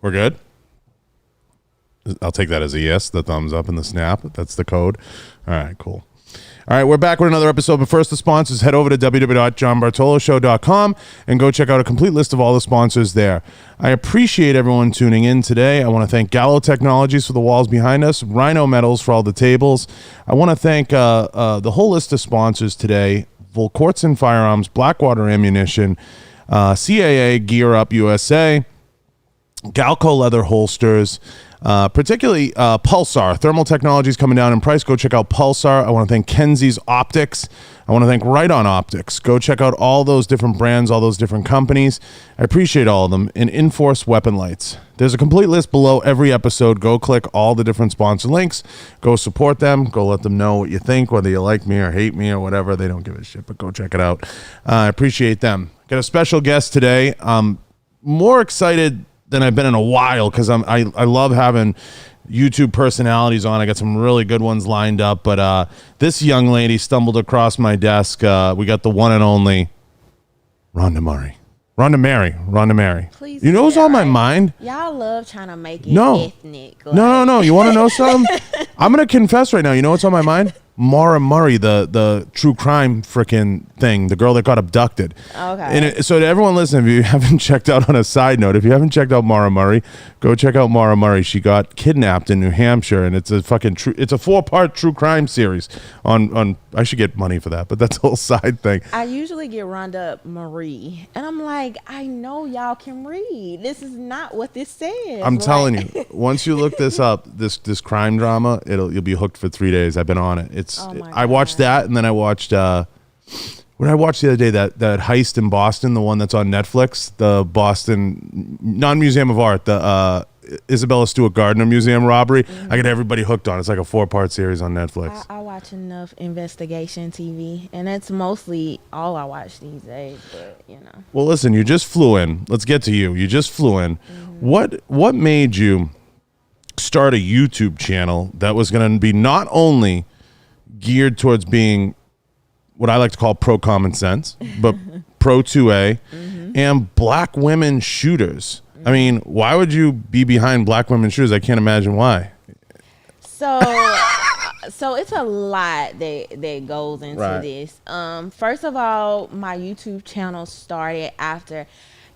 We're good? I'll take that as a yes, the thumbs up and the snap. That's the code. All right, cool. All right, we're back with another episode, but first the sponsors. Head over to www.johnbartoloshow.com and go check out a complete list of all the sponsors there. I appreciate everyone tuning in today. I want to thank Gallo Technologies for the walls behind us, Rhino Metals for all the tables. I want to thank the whole list of sponsors today, Volquartsen Firearms, Blackwater Ammunition, CAA Gear Up USA, Galco Leather Holsters, particularly Pulsar. Thermal technologies coming down in price. Go check out Pulsar. I want to thank Kenzie's Optics. I want to thank Right On Optics. Go check out all those different brands, all those different companies. I appreciate all of them. And Enforce Weapon Lights. There's a complete list below every episode. Go click all the different sponsor links. Go support them. Go let them know what you think, whether you like me or hate me or whatever. They don't give a shit, but go check it out. I appreciate them. Got a special guest today. More excited than I've been in a while because I love having YouTube personalities on. I got some really good ones lined up, but this young lady stumbled across my desk. We got the one and only Rhonda Mary. Rhonda Mary. Please, you know what's on my mind? Y'all love trying to make it ethnic. Like. No. You want to know something? I'm going to confess right now. You know what's on my mind? Mara Murray, the true crime freaking thing, the girl that got abducted. Okay. And so to everyone listening, if you haven't checked out, on a side note, if you haven't checked out Mara Murray, go check out Mara Murray. She got kidnapped in New Hampshire, and it's a fucking it's a 4-part true crime series on I should get money for that, but that's a whole side thing. I usually get Rhonda Mary, and I'm like, I know y'all can read. This is not what this says. I'm telling you, once you look this up, this crime drama, you'll be hooked for 3 days. I've been on it. I watched that, and then I watched what did I watch the other day? That heist in Boston, the one that's on Netflix, the Boston non-Museum of Art, the Isabella Stewart Gardner Museum robbery. Mm-hmm. I got everybody hooked on. It's like a 4-part series on Netflix. I watch enough investigation TV, and that's mostly all I watch these days. But you know. Well, listen, you just flew in. Let's get to you. You just flew in. Mm-hmm. What made you start a YouTube channel that was going to be not only geared towards being what I like to call pro common sense, but pro 2A and black women shooters? I mean, why would you be behind black women shooters? I can't imagine why. So it's a lot that goes into this. First of all, my YouTube channel started after,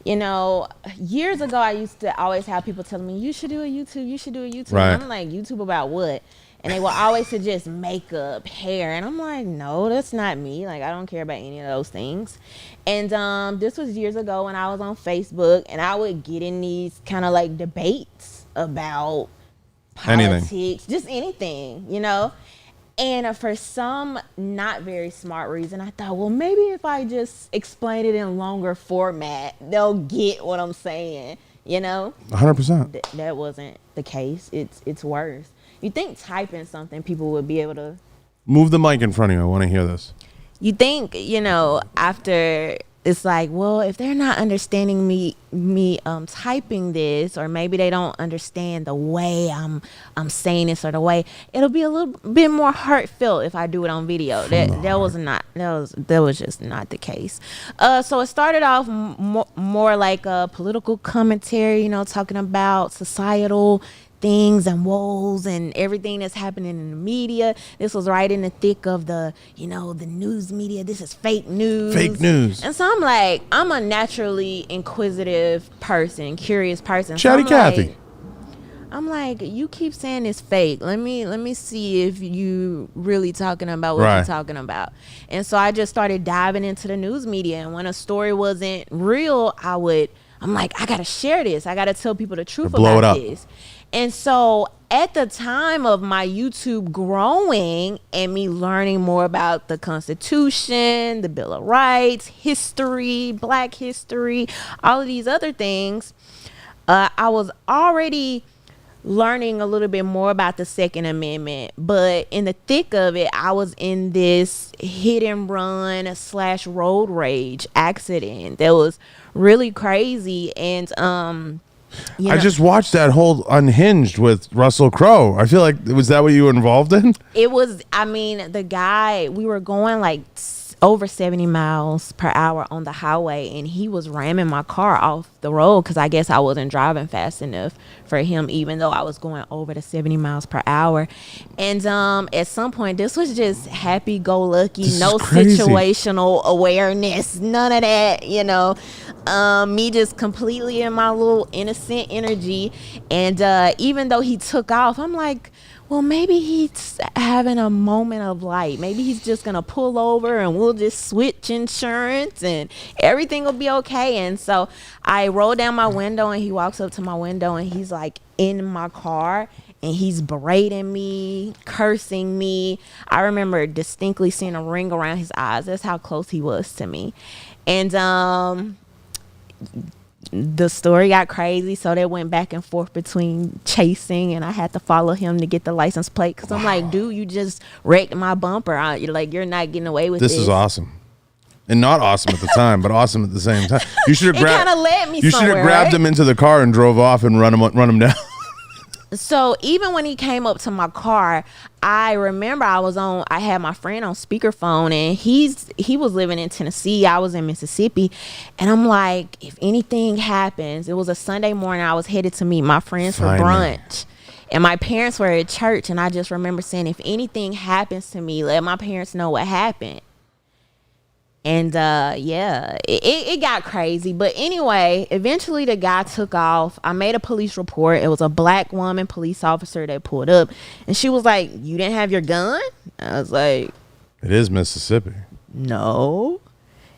years ago, I used to always have people telling me, you should do a YouTube. Right. And I'm like, YouTube about what? And they will always suggest makeup, hair. And I'm like, no, that's not me. Like, I don't care about any of those things. And this was years ago when I was on Facebook, and I would get in these kind of like debates about politics, just anything, And for some not very smart reason, I thought, well, maybe if I just explain it in longer format, they'll get what I'm saying, 100%. That wasn't the case. It's worse. You think typing something, people would be able to... Move the mic in front of you. I want to hear this. You think, after... It's like, well, if they're not understanding me typing this, or maybe they don't understand the way I'm saying this or the way, it'll be a little bit more heartfelt if I do it on video. That was just not the case. So it started off more like a political commentary, talking about societal things and woes and everything that's happening in the media. This was right in the thick of the news media. This is fake news. And so I'm like, I'm a naturally inquisitive person, curious person. Chatty Cathy. I'm like, you keep saying it's fake. Let me see if you really talking about what you're talking about. And so I just started diving into the news media. And when a story wasn't real, I'm like, I gotta share this. I gotta tell people the truth about this. And so at the time of my YouTube growing and me learning more about the Constitution, the Bill of Rights, history, Black history, all of these other things, I was already learning a little bit more about the Second Amendment. But in the thick of it, I was in this hit and run / road rage accident that was really crazy. And I just watched that whole Unhinged with Russell Crowe. I feel like, was that what you were involved in? It was, the guy, we were going like over 70 miles per hour on the highway, and he was ramming my car off the road because I guess I wasn't driving fast enough for him, even though I was going over the 70 miles per hour. And at some point, this was just happy-go-lucky, no situational awareness, none of that, you know. Me just completely in my little innocent energy. And even though he took off, I'm like, well, maybe he's having a moment of light. Maybe he's just going to pull over and we'll just switch insurance and everything will be okay. And so I roll down my window and he walks up to my window and he's like in my car and he's berating me, cursing me. I remember distinctly seeing a ring around his eyes. That's how close he was to me. And the story got crazy, so they went back and forth between chasing, and I had to follow him to get the license plate because I'm like, dude, you just wrecked my bumper. You're not getting away with this. This is awesome. And not awesome at the time, but awesome at the same time. You should have grabbed. It kind of led me. You should have grabbed him into the car and drove off and run him down. So even when he came up to my car, I remember I had my friend on speakerphone, and he was living in Tennessee. I was in Mississippi. And I'm like, if anything happens, it was a Sunday morning. I was headed to meet my friends for brunch. And my parents were at church. And I just remember saying, if anything happens to me, let my parents know what happened. And it got crazy. But anyway, eventually the guy took off. I made a police report. It was a black woman police officer that pulled up. And she was like, you didn't have your gun? I was like, it is Mississippi. No.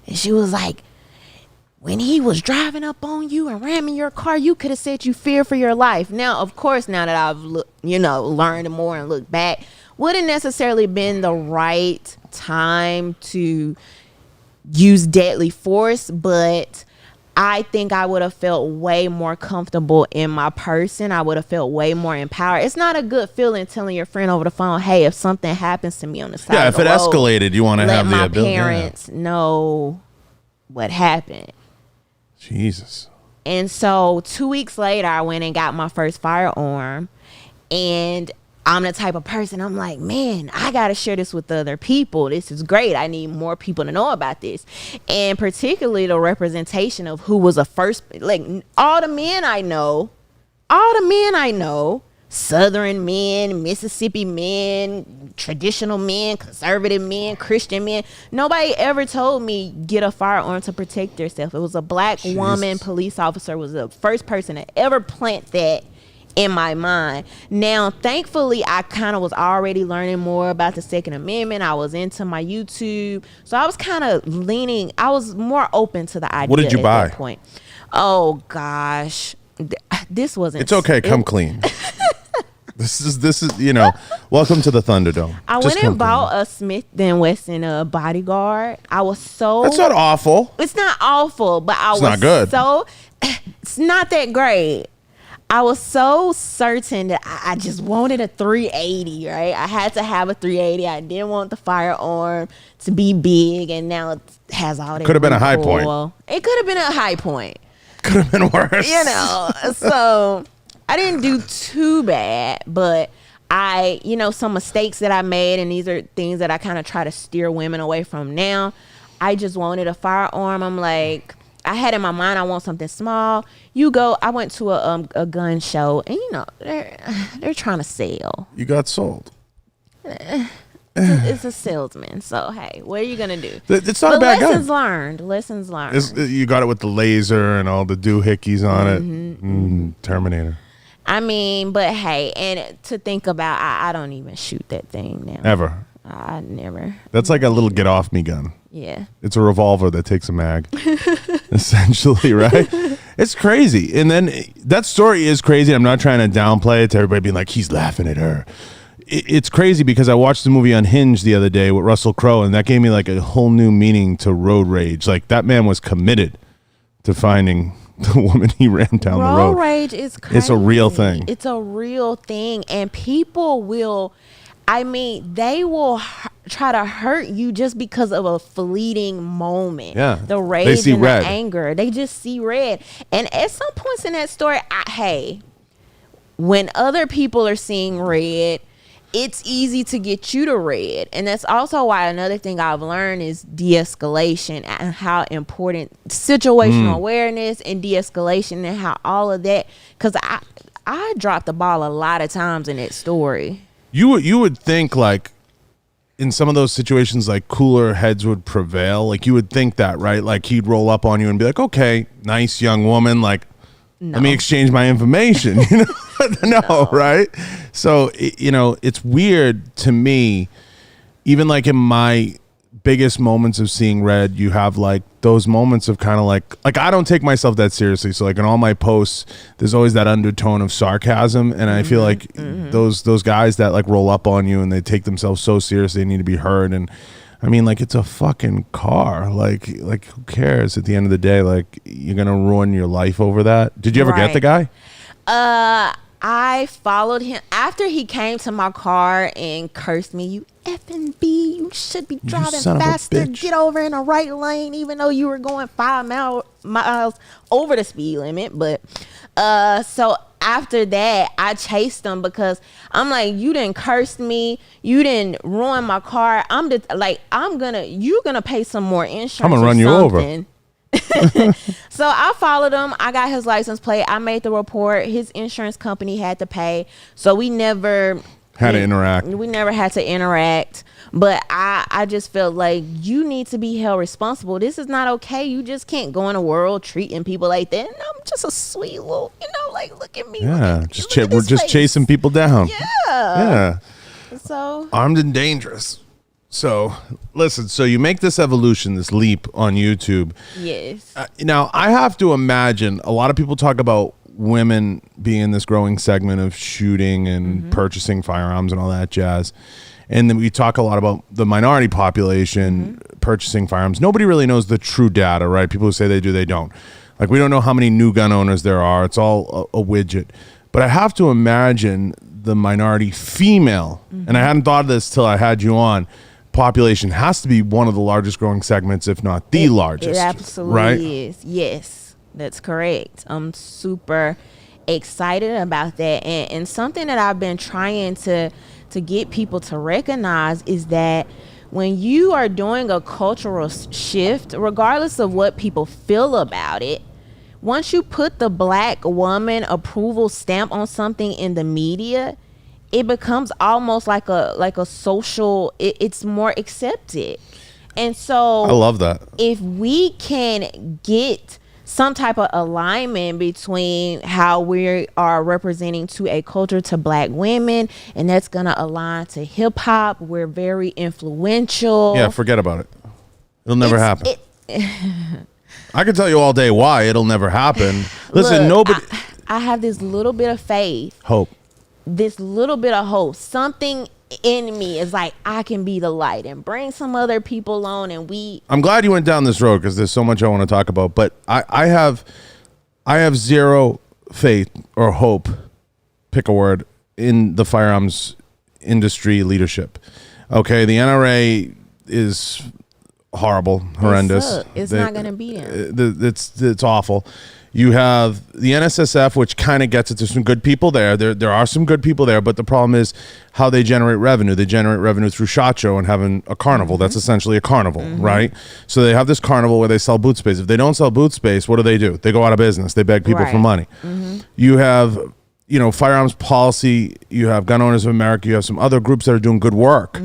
And she was like, when he was driving up on you and ramming your car, you could have said you fear for your life. Now, of course, now that I've learned more and looked back, wouldn't necessarily been the right time to use deadly force, but I think I would have felt way more comfortable in my person. I would have felt way more empowered. It's not a good feeling telling your friend over the phone, hey, if something happens to me on the side of the road, if it escalated, you want to have the ability. Let my parents know what happened. Jesus. And so 2 weeks later, I went and got my first firearm, and I'm the type of person, I'm like, man, I got to share this with other people. This is great. I need more people to know about this. And particularly the representation of who was a first, like all the men I know, Southern men, Mississippi men, traditional men, conservative men, Christian men. Nobody ever told me get a firearm to protect yourself. It was a black woman police officer was the first person to ever plant that in my mind. Now, thankfully, I kind of was already learning more about the Second Amendment. I was into my YouTube. So I was kind of I was more open to the idea. What did you buy? At that point. Oh, gosh. This wasn't. It's okay. Come clean. This is welcome to the Thunderdome. I went and bought a Smith & Wesson Bodyguard. I was so. It's not awful. It's not awful, but it's not good. It's not that great. I was so certain that I just wanted a 380, right? I had to have a 380. I didn't want the firearm to be big, and now it has all that. Could have been a high point. It could have been a high point. Could have been worse. So I didn't do too bad, but some mistakes that I made, and these are things that I kind of try to steer women away from now. I just wanted a firearm. I'm like, I had in my mind, I want something small. I went to a gun show, and they're trying to sell. You got sold. It's a salesman. So hey, what are you gonna do? It's not a bad gun. Lessons learned. You got it with the laser and all the doohickeys on it. Terminator. I mean, but hey, and to think about, I don't even shoot that thing now. Ever. I never. That's like a little get off me gun. Yeah. It's a revolver that takes a mag. Essentially, right? It's crazy. And then that story is crazy. I'm not trying to downplay it to everybody being like, he's laughing at her. It's crazy because I watched the movie Unhinged the other day with Russell Crowe, and that gave me like a whole new meaning to road rage. Like that man was committed to finding the woman he ran down the road. Road rage is crazy. It's a real thing. It's a real thing. And people will, they will try to hurt you just because of a fleeting moment. Yeah. The rage and the anger. They just see red. And at some points in that story, when other people are seeing red it's easy to get you to red. And that's also why another thing I've learned is de-escalation and how important situational awareness and de-escalation and how all of that, because I dropped the ball a lot of times in that story. You would think like in some of those situations, like cooler heads would prevail. Like you would think that, right? Like he'd roll up on you and be like, okay, nice young woman. Like, let me exchange my information. No, right? So, it's weird to me, even like in my biggest moments of seeing red, you have like those moments of kind of like I don't take myself that seriously. So like in all my posts, there's always that undertone of sarcasm. And I feel like those guys that like roll up on you and they take themselves so seriously, they need to be heard. And I mean, like, it's a fucking car. Like who cares at the end of the day? Like, you're going to ruin your life over that. Did you ever get the guy? I followed him after he came to my car and cursed me. You effing B, you should be driving faster. Get over in the right lane, even though you were going 5 miles over the speed limit. But so after that, I chased him because I'm like, you didn't curse me, you didn't ruin my car. You're gonna pay some more insurance. I'm gonna run you over. So I followed him. I got his license plate. I made the report. His insurance company had to pay. So we never had to interact. We never had to interact. But I just felt like you need to be held responsible. This is not okay. You just can't go in the world treating people like that. And I'm just a sweet little, like, look at me. Yeah, we're just chasing people down. Yeah. So armed and dangerous. So, listen, so you make this evolution, this leap on YouTube. Yes. Now, I have to imagine a lot of people talk about women being in this growing segment of shooting and purchasing firearms and all that jazz. And then we talk a lot about the minority population purchasing firearms. Nobody really knows the true data, right? People who say they do, they don't. Like, we don't know how many new gun owners there are. It's all a widget. But I have to imagine the minority female, and I hadn't thought of this till I had you on, population has to be one of the largest growing segments, if not the largest. It absolutely is. Yes, that's correct. I'm super excited about that. And something that I've been trying to get people to recognize is that when you are doing a cultural shift, regardless of what people feel about it, once you put the Black woman approval stamp on something in the media, it becomes almost like a social, it's more accepted. And so I love that. If we can get some type of alignment between how we are representing to a culture to Black women, and that's going to align to hip hop, we're very influential. Yeah, forget about it. It'll never happen. I can tell you all day why it'll never happen. Listen, nobody. I have this little bit of faith. Hope. This little bit of hope. Something in me is like, I can be the light and bring some other people on. And I'm glad you went down this road because there's so much I want to talk about. But I have zero faith or hope, pick a word, in the firearms industry leadership. Okay, the NRA is horrible, horrendous. It's not going to be them. It's awful. You have the NSSF, which kind of gets it. There's some good people there. There are some good people there, but the problem is how they generate revenue. They generate revenue through SHOT Show and having a carnival. That's essentially a carnival, right? So they have this carnival where they sell boot space. If they don't sell boot space, what do? They go out of business. They beg people for money. You have, firearms policy. You have Gun Owners of America. You have some other groups that are doing good work.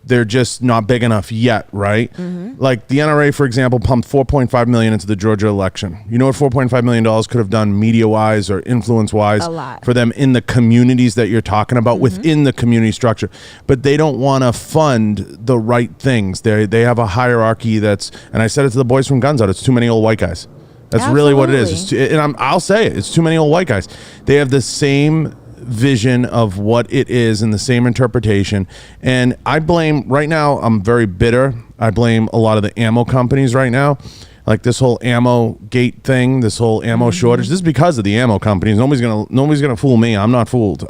They're just not big enough yet, right? Like the NRA, for example, pumped $4.5 million into the Georgia election. You know what $4.5 million could have done media-wise or influence-wise for them in the communities that you're talking about, within the community structure. But they don't want to fund the right things. They have a hierarchy that's, and I said it to the boys from Guns Out, it's too many old white guys. That's really what it is. I'll say it. It's too many old white guys. They have the same vision of what it is and the same interpretation. And I blame, right now, I'm very bitter. I blame a lot of the ammo companies right now. like this whole ammo gate thing, this whole ammo shortage. This is because of the ammo companies. Nobody's gonna fool me. I'm not fooled.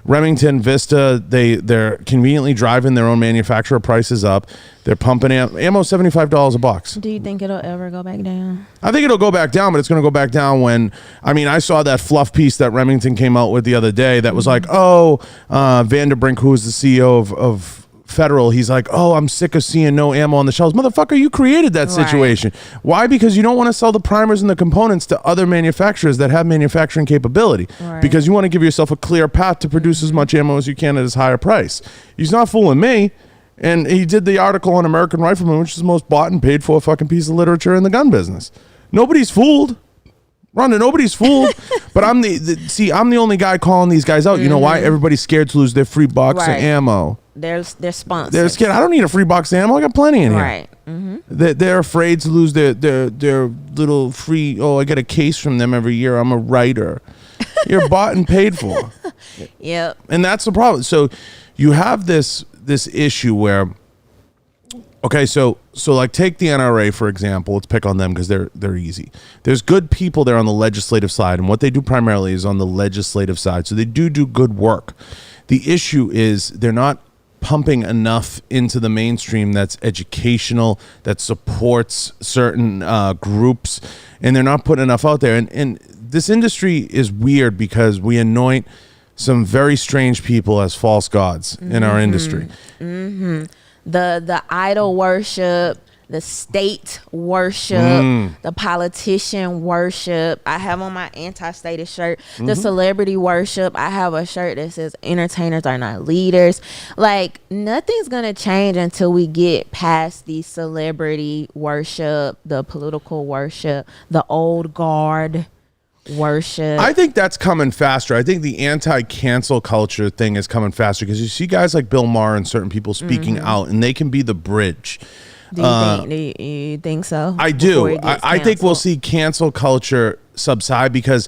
Remington, Vista, they're conveniently driving their own manufacturer prices up. They're pumping ammo $75 a box. Do you think it'll ever go back down? I think it'll go back down, but it's going to go back down when, I mean, I saw that fluff piece that Remington came out with the other day that was like, Vanderbrink, who is the CEO of Federal, he's like, oh, I'm sick of seeing no ammo on the shelves. Motherfucker, you created that situation. Right. Why? Because you don't want to sell the primers and the components to other manufacturers that have manufacturing capability. Right. Because you want to give yourself a clear path to produce as much ammo as you can at as higher price. He's not fooling me. And he did the article on American Rifleman, which is the most bought and paid for fucking piece of literature in the gun business. Nobody's fooled. Rhonda, nobody's fooled. But I'm the only guy calling these guys out. You know why? Everybody's scared to lose their free box of ammo. They're sponsored. They're scared. I don't need a free box of ammo. I got plenty in here. Right. They're afraid to lose their little free, I get a case from them every year. I'm a writer. You're bought and paid for. Yep. And that's the problem. So you have this issue where, okay, so like take the NRA for example. Let's pick on them because they're easy. There's good people there on the legislative side, and what they do primarily is on the legislative side. So they do good work. The issue is they're not pumping enough into the mainstream that's educational, that supports certain groups, and they're not putting enough out there. And this industry is weird because we anoint some very strange people as false gods in our industry. The idol worship, the state worship, the politician worship. I have on my anti-statist shirt, the celebrity worship. I have a shirt that says entertainers are not leaders. Like, nothing's gonna change until we get past the celebrity worship, the political worship, the old guard worship. I think that's coming faster. I think the anti-cancel culture thing is coming faster because you see guys like Bill Maher and certain people speaking out, and they can be the bridge. Do you think so? I do. I think we'll see cancel culture subside because,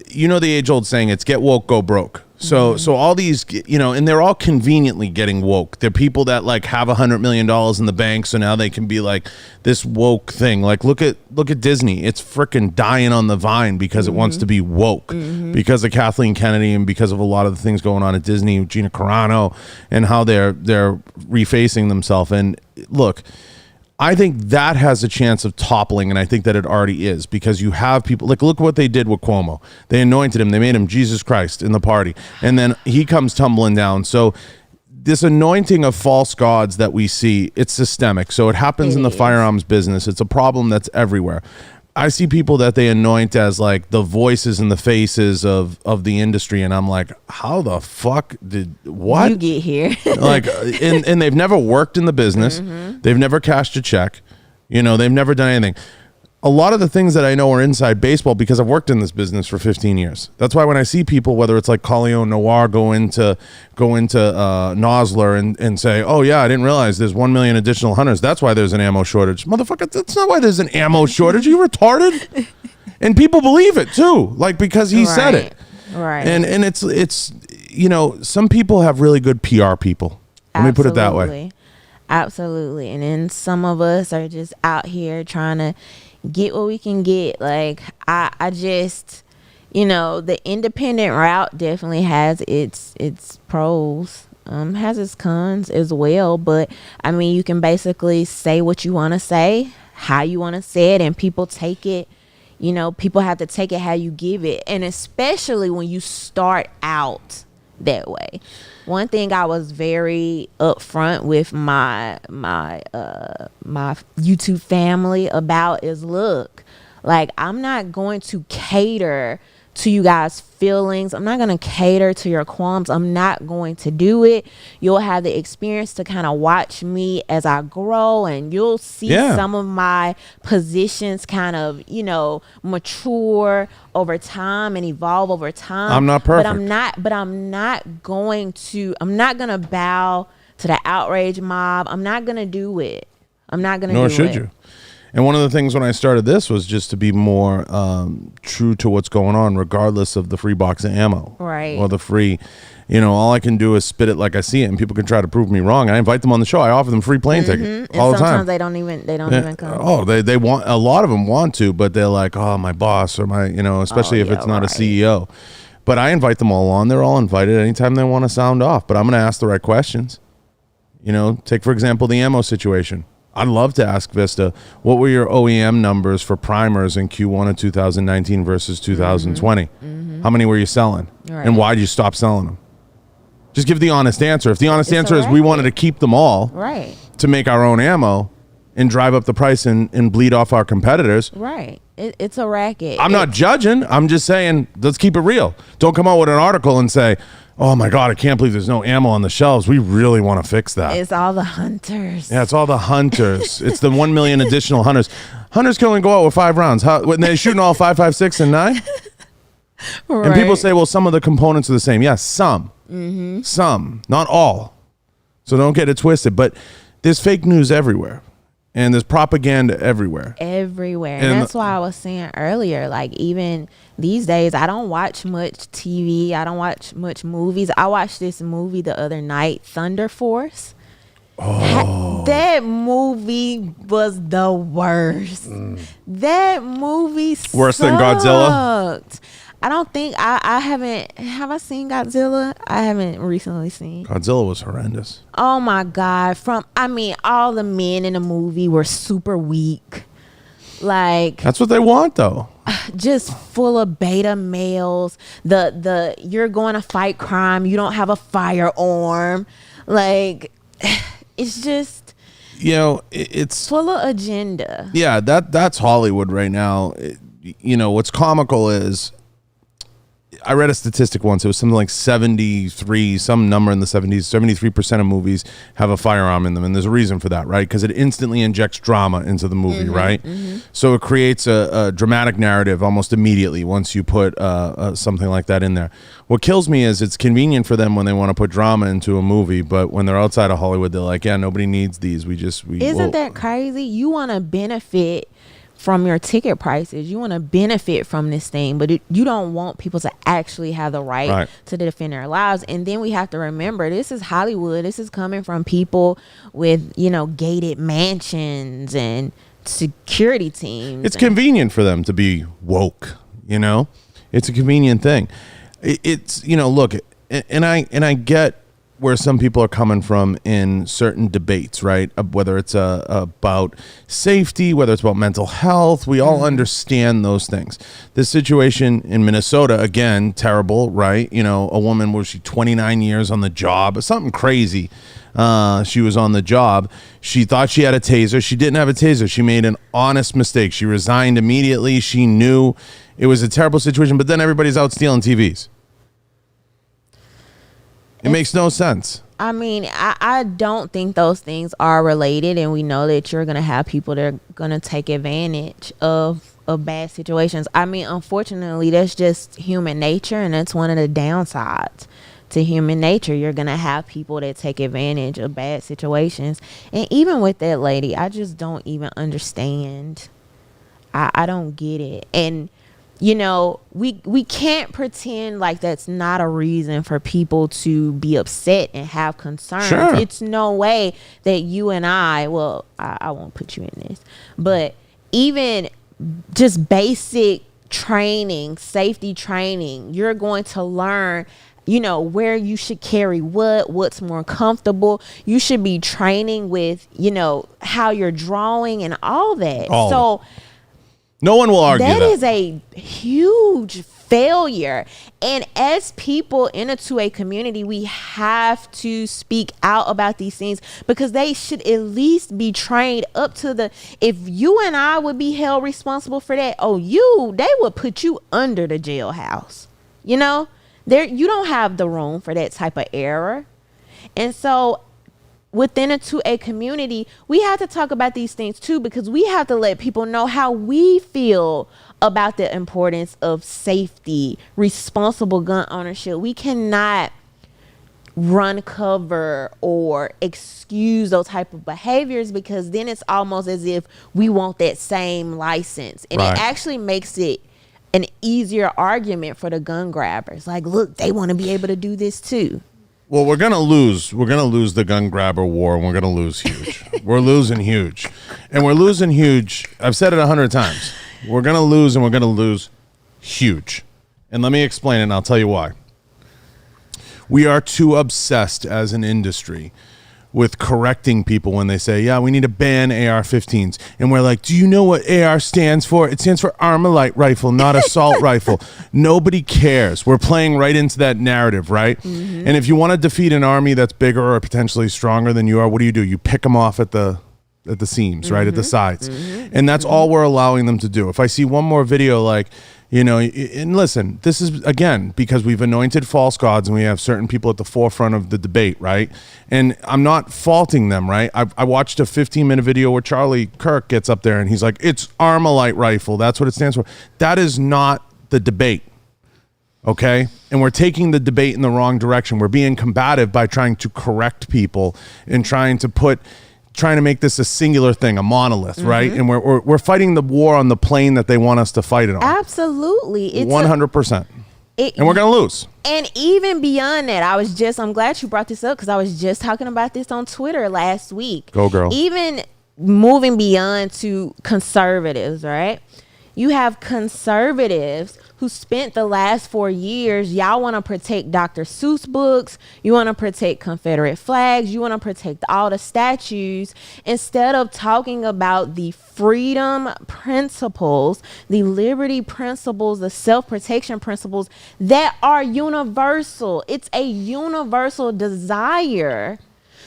you know, the age-old saying, it's get woke, go broke. So all these, and they're all conveniently getting woke. They're people that like have $100 million in the bank, so now they can be like this woke thing. Like look at Disney. It's freaking dying on the vine because it wants to be woke, because of Kathleen Kennedy and because of a lot of the things going on at Disney, Gina Carano, and how they're refacing themselves. And look, I think that has a chance of toppling, and I think that it already is, because you have people like, look what they did with Cuomo. They anointed him. They made him Jesus Christ in the party, and then he comes tumbling down. So this anointing of false gods that we see, it's systemic. So it happens in the firearms business. It's a problem that's everywhere. I see people that they anoint as like the voices and the faces of the industry, and I'm like, how the fuck did what you get here? Like, and they've never worked in the business. They've never cashed a check. They've never done anything. A lot of the things that I know are inside baseball because I've worked in this business for 15 years. That's why when I see people, whether it's like Corleone Noir, go into Nosler and say, oh yeah, I didn't realize there's 1 million additional hunters. That's why there's an ammo shortage. Motherfucker, that's not why there's an ammo shortage. Are you retarded? And people believe it too, like because he said it. Right. And it's some people have really good PR people. Let me put it that way. Absolutely. And then some of us are just out here trying to get what we can get. Like I just, the independent route definitely has its pros, has its cons as well. But I mean, you can basically say what you want to say, how you want to say it, and people take it. People have to take it how you give it, and especially when you start out that way. One thing I was very upfront with my YouTube family about is, look, like, I'm not going to cater to you guys' feelings. I'm not going to cater to your qualms. I'm not going to do it. You'll have the experience to kind of watch me as I grow, and you'll see some of my positions kind of, mature over time and evolve over time. I'm not perfect. But I'm not going to bow to the outrage mob. I'm not going to do it. I'm not going to do it. Nor should you. And one of the things when I started this was just to be more true to what's going on, regardless of the free box of ammo. Right. Or the free, all I can do is spit it like I see it, and people can try to prove me wrong. I invite them on the show. I offer them free plane tickets all the time. Sometimes they don't even come. Oh, they want, a lot of them want to, but they're like, oh, my boss or my, especially if it's not a CEO. But I invite them all on. They're all invited anytime they want to sound off. But I'm going to ask the right questions. Take, for example, the ammo situation. I'd love to ask Vista, what were your OEM numbers for primers in Q1 of 2019 versus 2020? How many were you selling? Right. And why did you stop selling them? Just give the honest answer. If the honest answer is we wanted to keep them all to make our own ammo and drive up the price and bleed off our competitors. Right. It's a racket. I'm not judging. I'm just saying, let's keep it real. Don't come out with an article and say, oh my God, I can't believe there's no ammo on the shelves. We really want to fix that. It's all the hunters. Yeah, it's all the hunters. It's the 1 million additional hunters. Hunters can only go out with 5 rounds. When they're shooting all 5, 5, 6, and 9? Right. And people say, well, some of the components are the same. Yes, some. Some. Not all. So don't get it twisted. But there's fake news everywhere. And there's propaganda everywhere. Everywhere. And that's why I was saying earlier, like even these days, I don't watch much TV. I don't watch much movies. I watched this movie the other night, Thunder Force. Oh. That movie was the worst. That movie worse than Godzilla? I don't think I haven't. Have I seen Godzilla? I haven't recently seen. Godzilla was horrendous. Oh my God. All the men in the movie were super weak. Like, that's what they want though. Just full of beta males. The you're going to fight crime. You don't have a firearm. Like, it's just, it's full of agenda. Yeah, that's Hollywood right now. What's comical is, I read a statistic once. It was something like 73, some number in the 70s, 73% of movies have a firearm in them. And there's a reason for that, right? Because it instantly injects drama into the movie, right? So it creates a dramatic narrative almost immediately once you put something like that in there. What kills me is it's convenient for them when they want to put drama into a movie, but when they're outside of Hollywood, they're like, yeah, nobody needs these. Isn't that crazy? You want to benefit from your ticket prices. You want to benefit from this thing, but you don't want people to actually have the right to defend their lives. And then we have to remember, this is Hollywood. This is coming from people with, gated mansions and security teams. It's convenient for them to be woke, It's a convenient thing. It's, look, and I get where some people are coming from in certain debates, right? Whether it's about safety, whether it's about mental health, we all understand those things. This situation in Minnesota, again, terrible, right? A woman, was she 29 years on the job? Something crazy. She was on the job. She thought she had a taser. She didn't have a taser. She made an honest mistake. She resigned immediately. She knew it was a terrible situation, but then everybody's out stealing TVs. It makes no sense. I don't think those things are related, and we know that you're going to have people that are going to take advantage of bad situations. Unfortunately, that's just human nature, and that's one of the downsides to human nature. You're going to have people that take advantage of bad situations. And even with that lady, I just don't even understand. I don't get it. And we can't pretend like that's not a reason for people to be upset and have concerns. Sure. It's no way that you and I won't put you in this, but even just basic training, safety training, you're going to learn, where you should carry what's more comfortable. You should be training with, how you're drawing and all that. No one will argue that. That is a huge failure. And as people into a community, we have to speak out about these things, because they should at least be trained up to if you and I would be held responsible for that, they would put you under the jailhouse. You don't have the room for that type of error. And so within a community, we have to talk about these things too, because we have to let people know how we feel about the importance of safety, responsible gun ownership. We cannot run cover or excuse those type of behaviors, because then it's almost as if we want that same license, and Right. it actually makes it an easier argument for the gun grabbers. Like, look, they want to be able to do this too. Well, we're gonna lose the gun grabber war, and we're gonna lose huge. We're losing huge, and we're losing huge. I've said it 100 times. We're gonna lose, and we're gonna lose huge. And let me explain it, and I'll tell you why. We are too obsessed as an industry with correcting people when they say, yeah, we need to ban AR-15s. And we're like, do you know what AR stands for? It stands for Armalite rifle, not assault rifle. Nobody cares. We're playing right into that narrative, right? Mm-hmm. And if you want to defeat an army that's bigger or potentially stronger than you are, what do? You pick them off at the seams, right? At the sides. And that's all we're allowing them to do. If I see one more video like, you know, and listen, this is, again, because we've anointed false gods and we have certain people at the forefront of the debate, right? And I'm not faulting them, right? I watched a 15-minute video where Charlie Kirk gets up there and he's like, it's Armalite rifle. That's what it stands for. That is not the debate, okay? And we're taking the debate in the wrong direction. We're being combative by trying to correct people and trying to make this a singular thing, a monolith, right? And we're fighting the war on the plane that they want us to fight it on. Absolutely. It's 100%. And we're going to lose. And even beyond that, I'm glad you brought this up, because I was just talking about this on Twitter last week. Go girl. Even moving beyond to conservatives, right? You have conservatives who spent the last 4 years, y'all want to protect Dr. Seuss books, you want to protect Confederate flags, you want to protect all the statues, instead of talking about the freedom principles, the liberty principles, the self-protection principles that are universal. It's a universal desire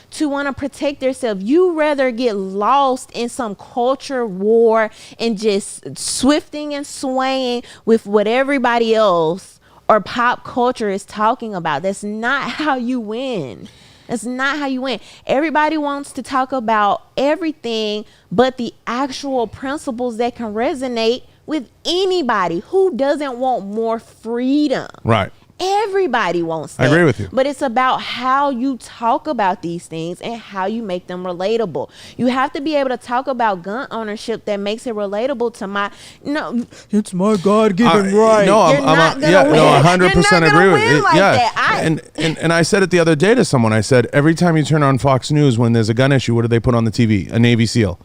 to want to protect yourself. You rather get lost in some culture war and just swifting and swaying with what everybody else or pop culture is talking about. That's not how you win. That's not how you win. Everybody wants to talk about everything but the actual principles that can resonate with anybody. Who doesn't want more freedom? Right. Everybody wants that. I agree with you. But it's about how you talk about these things and how you make them relatable. You have to be able to talk about gun ownership that makes it relatable to it's my God-given right. No, You're not gonna win. No, 100% agree with you. Like yeah. that. And I said it the other day to someone. I said, every time you turn on Fox News when there's a gun issue, what do they put on the TV? A Navy SEAL.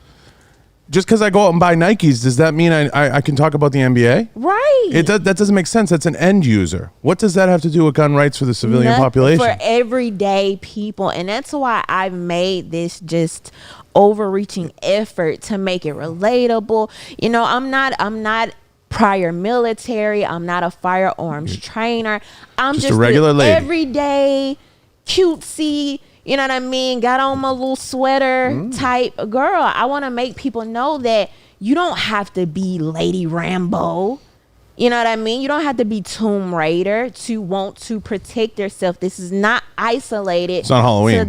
Just because I go out and buy Nikes, does that mean I can talk about the NBA? Right. That doesn't make sense. That's an end user. What does that have to do with gun rights for the civilian population? For everyday people. And that's why I've made this just overreaching effort to make it relatable. You know, I'm not prior military. I'm not a firearms trainer. I'm just a regular lady. Everyday, cutesy, you know what I mean? Got on my little sweater type girl. I want to make people know that you don't have to be Lady Rambo. You know what I mean? You don't have to be Tomb Raider to want to protect yourself. This is not isolated. It's not Halloween.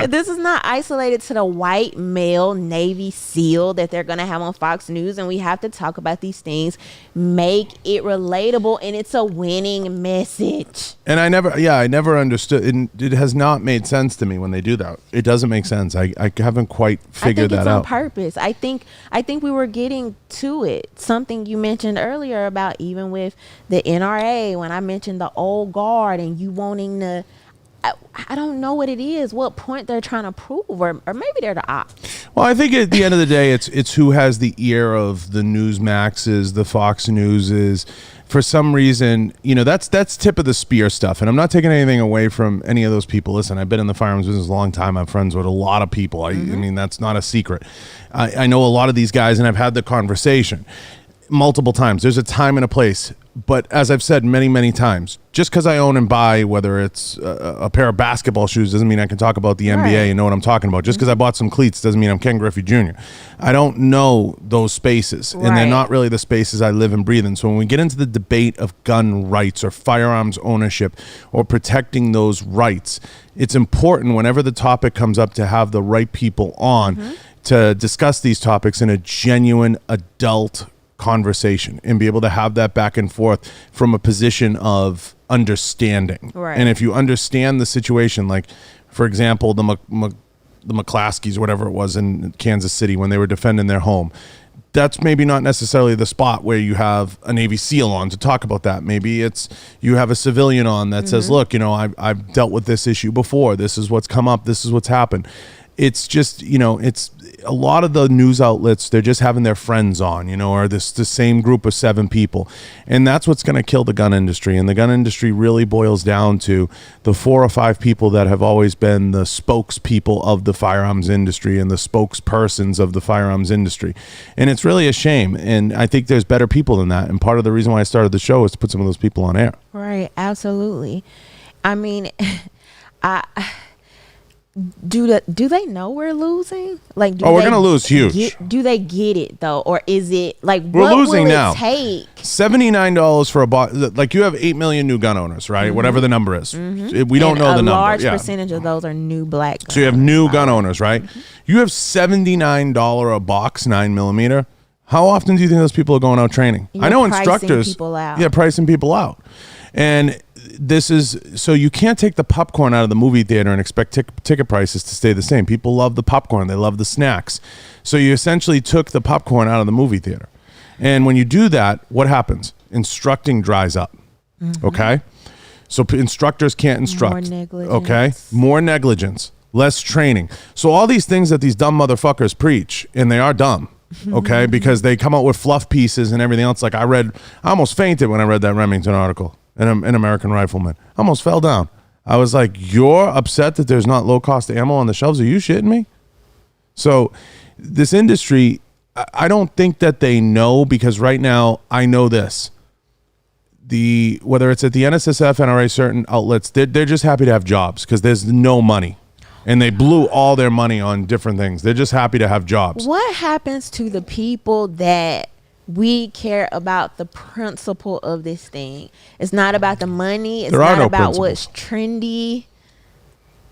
This is not isolated to the white male Navy SEAL that they're going to have on Fox News. And we have to talk about these things, make it relatable, and it's a winning message. And I never understood. It has not made sense to me when they do that. It doesn't make sense. I haven't quite figured that out. I think it's on purpose. I think we were getting to it. Something you mentioned earlier about even with the NRA, when I mentioned the old guard and you wanting to, I don't know what it is, what point they're trying to prove, or maybe they're the op. Well, I think at the end of the day, it's who has the ear of the Newsmaxes, the Fox Newses. For some reason, you know, that's tip of the spear stuff. And I'm not taking anything away from any of those people. Listen, I've been in the firearms business a long time. I'm friends with a lot of people. I mean, that's not a secret. I know a lot of these guys, and I've had the conversation multiple times. There's a time and a place. But as I've said many, many times, just because I own and buy, whether it's a pair of basketball shoes, doesn't mean I can talk about the NBA and know what I'm talking about. Just because I bought some cleats doesn't mean I'm Ken Griffey Jr. I don't know those spaces, and they're not really the spaces I live and breathe in. So when we get into the debate of gun rights or firearms ownership or protecting those rights, it's important whenever the topic comes up to have the right people on to discuss these topics in a genuine adult conversation and be able to have that back and forth from a position of understanding. Right. And if you understand the situation, like, for example, the McClaskeys, whatever it was in Kansas City when they were defending their home, that's maybe not necessarily the spot where you have a Navy SEAL on to talk about that. Maybe it's you have a civilian on that says, look, you know, I've dealt with this issue before. This is what's come up. This is what's happened. It's just, you know, it's a lot of the news outlets, they're just having their friends on, you know, or the same group of 7 people. And that's what's going to kill the gun industry. And the gun industry really boils down to the 4 or 5 people that have always been the spokespeople of the firearms industry and the spokespersons of the firearms industry. And it's really a shame. And I think there's better people than that. And part of the reason why I started the show is to put some of those people on air. Right. Absolutely. I mean, do they know we're losing? Like, we're gonna lose huge. Do they get it though, or is it like we're losing now? Take $79 for a box. Like, you have 8 million new gun owners, right? Whatever the number is, we don't know the number. A large percentage of those are new black. So you have new gun owners, right? You have $79 a box 9mm. How often do you think those people are going out training? I know instructors. Pricing people out, and this is so you can't take the popcorn out of the movie theater and expect ticket prices to stay the same. People love the popcorn, they love the snacks. So you essentially took the popcorn out of the movie theater, and when you do that, what happens? Instructing dries up. Okay, so instructors can't instruct. More negligence. Okay, more negligence, less training. So all these things that these dumb motherfuckers preach, and they are dumb. Okay, because they come out with fluff pieces and everything else. Like, I almost fainted when I read that Remington article. An American Rifleman. I almost fell down. I was like, you're upset that there's not low-cost ammo on the shelves? Are you shitting me? So this industry, I don't think that they know, because right now I know this. Whether it's at the NSSF, NRA, certain outlets, they're just happy to have jobs because there's no money. And they blew all their money on different things. They're just happy to have jobs. What happens to the people that we care about the principle of this thing? It's not about the money. It's not about what's trendy.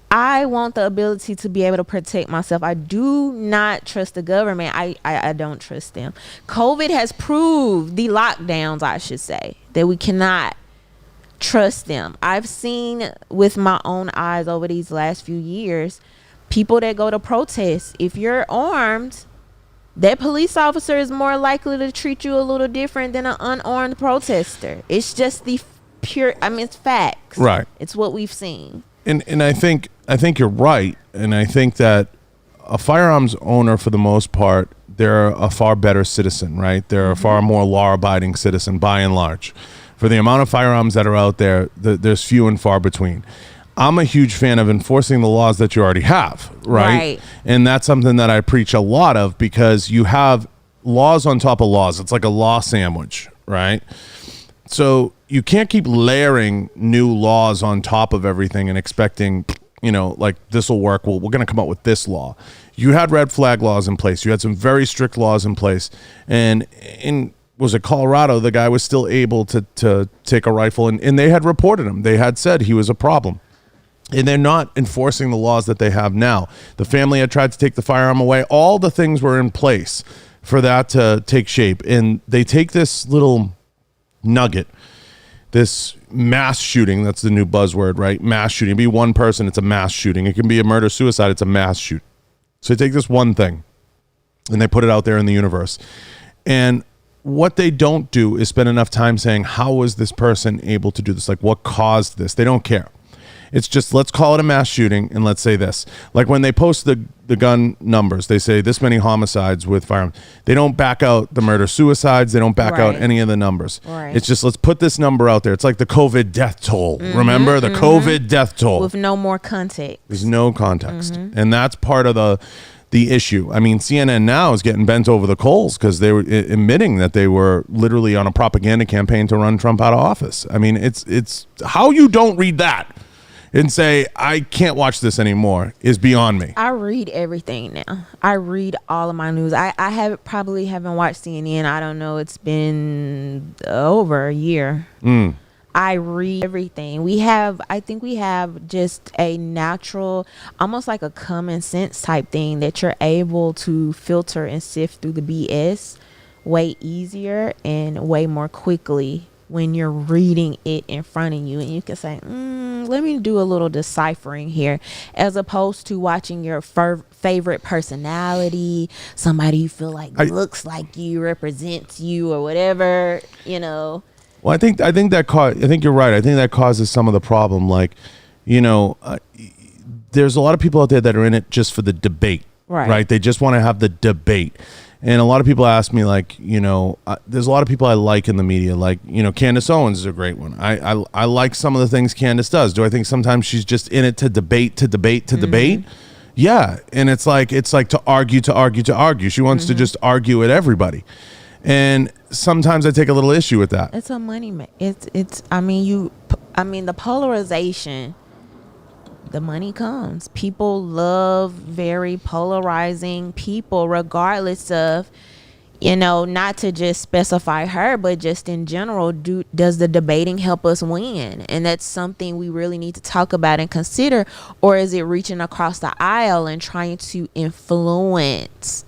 I want the ability to be able to protect myself. I do not trust the government. I don't trust them. COVID has proved, the lockdowns, I should say, that we cannot trust them. I've seen with my own eyes over these last few years, people that go to protests, if you're armed, that police officer is more likely to treat you a little different than an unarmed protester. It's just the pure, I mean, it's facts. Right. It's what we've seen. And I think you're right. And I think that a firearms owner, for the most part, they're a far better citizen, right? They're a far more law-abiding citizen, by and large. For the amount of firearms that are out there, there's few and far between. I'm a huge fan of enforcing the laws that you already have, right? And that's something that I preach a lot of, because you have laws on top of laws. It's like a law sandwich, right? So you can't keep layering new laws on top of everything and expecting, you know, like, this will work. Well, we're going to come up with this law. You had red flag laws in place. You had some very strict laws in place. And was it Colorado, the guy was still able to take a rifle, and they had reported him. They had said he was a problem. And they're not enforcing the laws that they have now. The family had tried to take the firearm away. All the things were in place for that to take shape. And they take this little nugget, this mass shooting, that's the new buzzword, right? Mass shooting. It can be one person, it's a mass shooting. It can be a murder-suicide, it's a mass shoot. So they take this one thing, and they put it out there in the universe. And what they don't do is spend enough time saying, how was this person able to do this? Like, what caused this? They don't care. It's just, let's call it a mass shooting, and let's say this. Like, when they post the gun numbers, they say this many homicides with firearms. They don't back out the murder-suicides. They don't back out any of the numbers. It's just, let's put this number out there. It's like the COVID death toll. Remember? The COVID death toll. With no more context. There's no context. And that's part of the issue. I mean, CNN now is getting bent over the coals because they were admitting that they were literally on a propaganda campaign to run Trump out of office. I mean, it's how you don't read that and say, I can't watch this anymore, is beyond me. I read everything now. I read all of my news. I probably haven't watched CNN. I don't know. It's been over a year. I read everything. I think we have just a natural, almost like a common sense type thing that you're able to filter and sift through the BS way easier and way more quickly when you're reading it in front of you, and you can say, let me do a little deciphering here, as opposed to watching your favorite personality, somebody you feel like looks like you, represents you, or whatever, you know. Well, I think you're right. I think that causes some of the problem. Like, there's a lot of people out there that are in it just for the debate, right? They just want to have the debate. And a lot of people ask me, like, there's a lot of people I like in the media, like, Candace Owens is a great one. I like some of the things Candace does. Do I think sometimes she's just in it to debate? Yeah. And it's like to argue. She wants to just argue at everybody. And sometimes I take a little issue with that. It's a money. The polarization, the money comes. People love very polarizing people, regardless of, not to just specify her, but just in general, does the debating help us win? And that's something we really need to talk about and consider. Or is it reaching across the aisle and trying to influence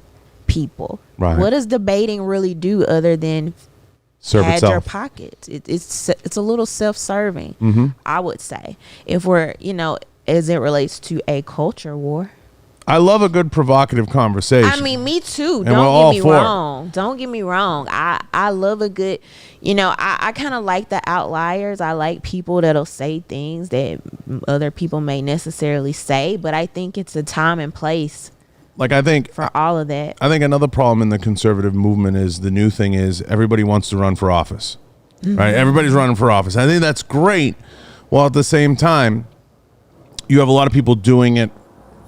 people? Right. What does debating really do other than serve pad itself? Your pockets? It's a little self-serving, I would say, if we're, as it relates to a culture war. I love a good provocative conversation. I mean, me too. And Don't get me wrong. I love a good, I kind of like the outliers. I like people that'll say things that other people may necessarily say, but I think it's a time and place. Like, I think for all of that. I think another problem in the conservative movement is the new thing is everybody wants to run for office, right? Everybody's running for office. I think that's great. While at the same time, you have a lot of people doing it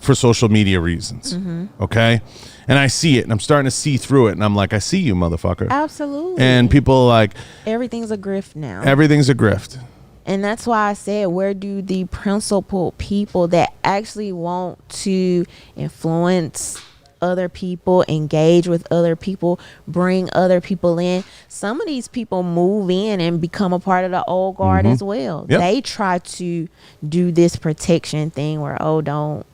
for social media reasons. Okay. And I see it, and I'm starting to see through it, and I'm like, I see you, motherfucker. Absolutely. And people are like, everything's a grift now. Everything's a grift. And that's why I said, where do the principled people that actually want to influence other people, engage with other people, bring other people in? Some of these people move in and become a part of the old guard as well. Yep. They try to do this protection thing where, don't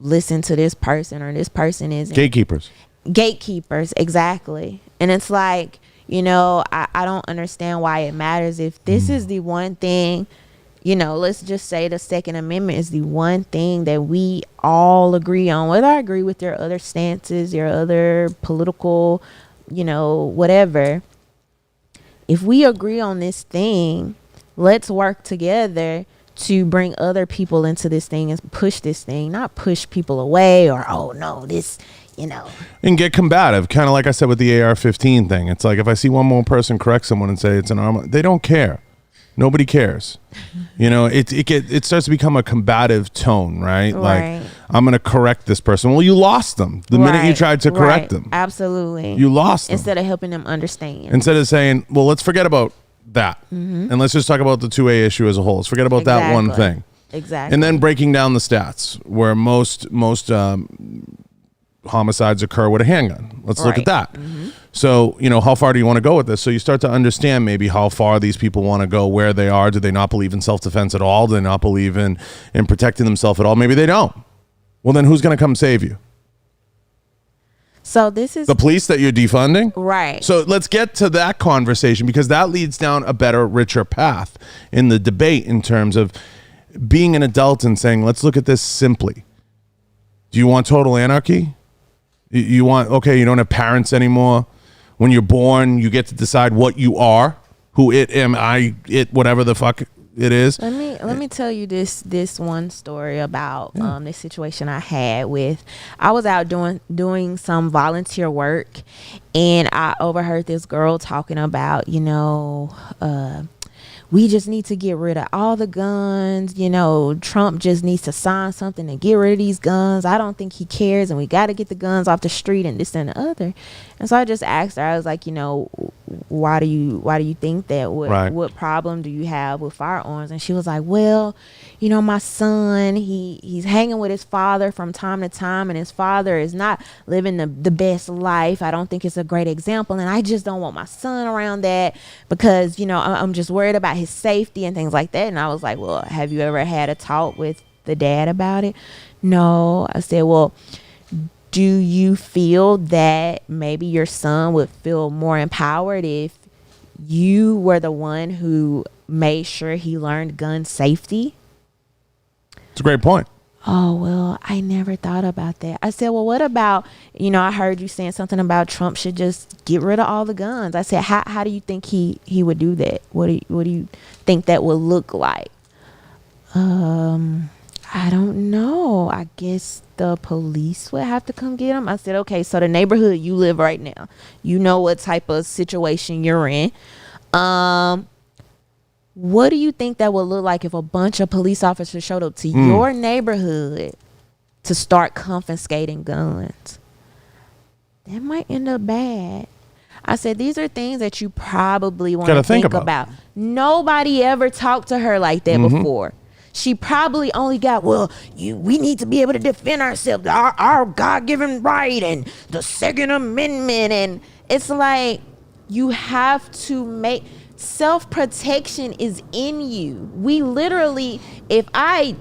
listen to this person, or this person isn't. Gatekeepers, exactly. And it's like, I don't understand why it matters if this is the one thing, let's just say the Second Amendment is the one thing that we all agree on, whether I agree with your other stances, your other political, whatever. If we agree on this thing, let's work together to bring other people into this thing and push this thing, not push people away or, this, And get combative, kind of like I said with the AR-15 thing. It's like if I see one more person correct someone and say it's an arm, they don't care. Nobody cares. It starts to become a combative tone, right? Like, I'm going to correct this person. Well, you lost them the minute you tried to correct them. Absolutely. You lost them. Instead of helping them understand. Instead of saying, well, let's forget about that. And let's just talk about the 2A issue as a whole. Let's forget about that one thing. Exactly. And then breaking down the stats where most homicides occur with a handgun. Let's look at that. So, how far do you want to go with this? So you start to understand maybe how far these people want to go, where they are. Do they not believe in self-defense at all? Do they not believe in protecting themselves at all? Maybe they don't. Well, then who's going to come save you? So this is the police that you're defunding? Right. So let's get to that conversation, because that leads down a better, richer path in the debate in terms of being an adult and saying, let's look at this simply. Do you want total anarchy? You want, you don't have parents anymore. When you're born, you get to decide what you are, who whatever the fuck it is. Let me tell you this one story about this situation I had with. I was out doing some volunteer work, and I overheard this girl talking about, we just need to get rid of all the guns. Trump just needs to sign something to get rid of these guns. I don't think he cares, and we got to get the guns off the street and this and the other. And so I just asked her, I was like, why do you think that? What problem do you have with firearms? And she was like, well, my son, he's hanging with his father from time to time, and his father is not living the best life. I don't think it's a great example, and I just don't want my son around that because, I'm just worried about his safety and things like that. And I was like, well, have you ever had a talk with the dad about it? No. I said, well, do you feel that maybe your son would feel more empowered if you were the one who made sure he learned gun safety? It's a great point. Oh, well, I never thought about that. I said, well, what about, I heard you saying something about Trump should just get rid of all the guns. I said, how do you think he would do that? What do you think that would look like? I don't know. I guess the police would have to come get him. I said, okay, so the neighborhood you live right now, you know what type of situation you're in. What do you think that would look like if a bunch of police officers showed up to your neighborhood to start confiscating guns? That might end up bad. I said, these are things that you probably want to think about. Nobody ever talked to her like that before. She probably only got, we need to be able to defend ourselves, our God-given right and the Second Amendment. And it's like, you have to make... Self-protection is in you. We literally, if I,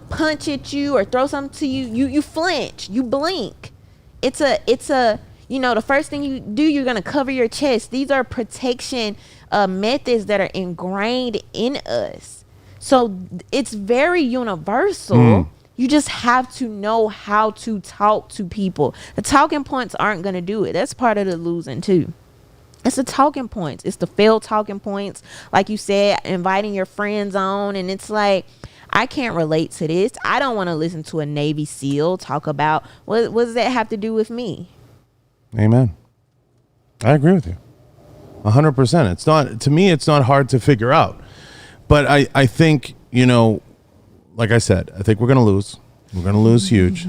punch at you or throw something to you, you flinch, you blink. It's a, the first thing you do, you're going to cover your chest. These are protection methods that are ingrained in us. So it's very universal. You just have to know how to talk to people. The talking points aren't going to do it. That's part of the losing too. It's the talking points. It's the failed talking points. Like you said, inviting your friends on. And it's like, I can't relate to this. I don't want to listen to a Navy SEAL talk about what does that have to do with me? Amen. I agree with you 100%. It's not, to me, it's not hard to figure out. But I think, like I said, I think we're going to lose. We're going to lose huge.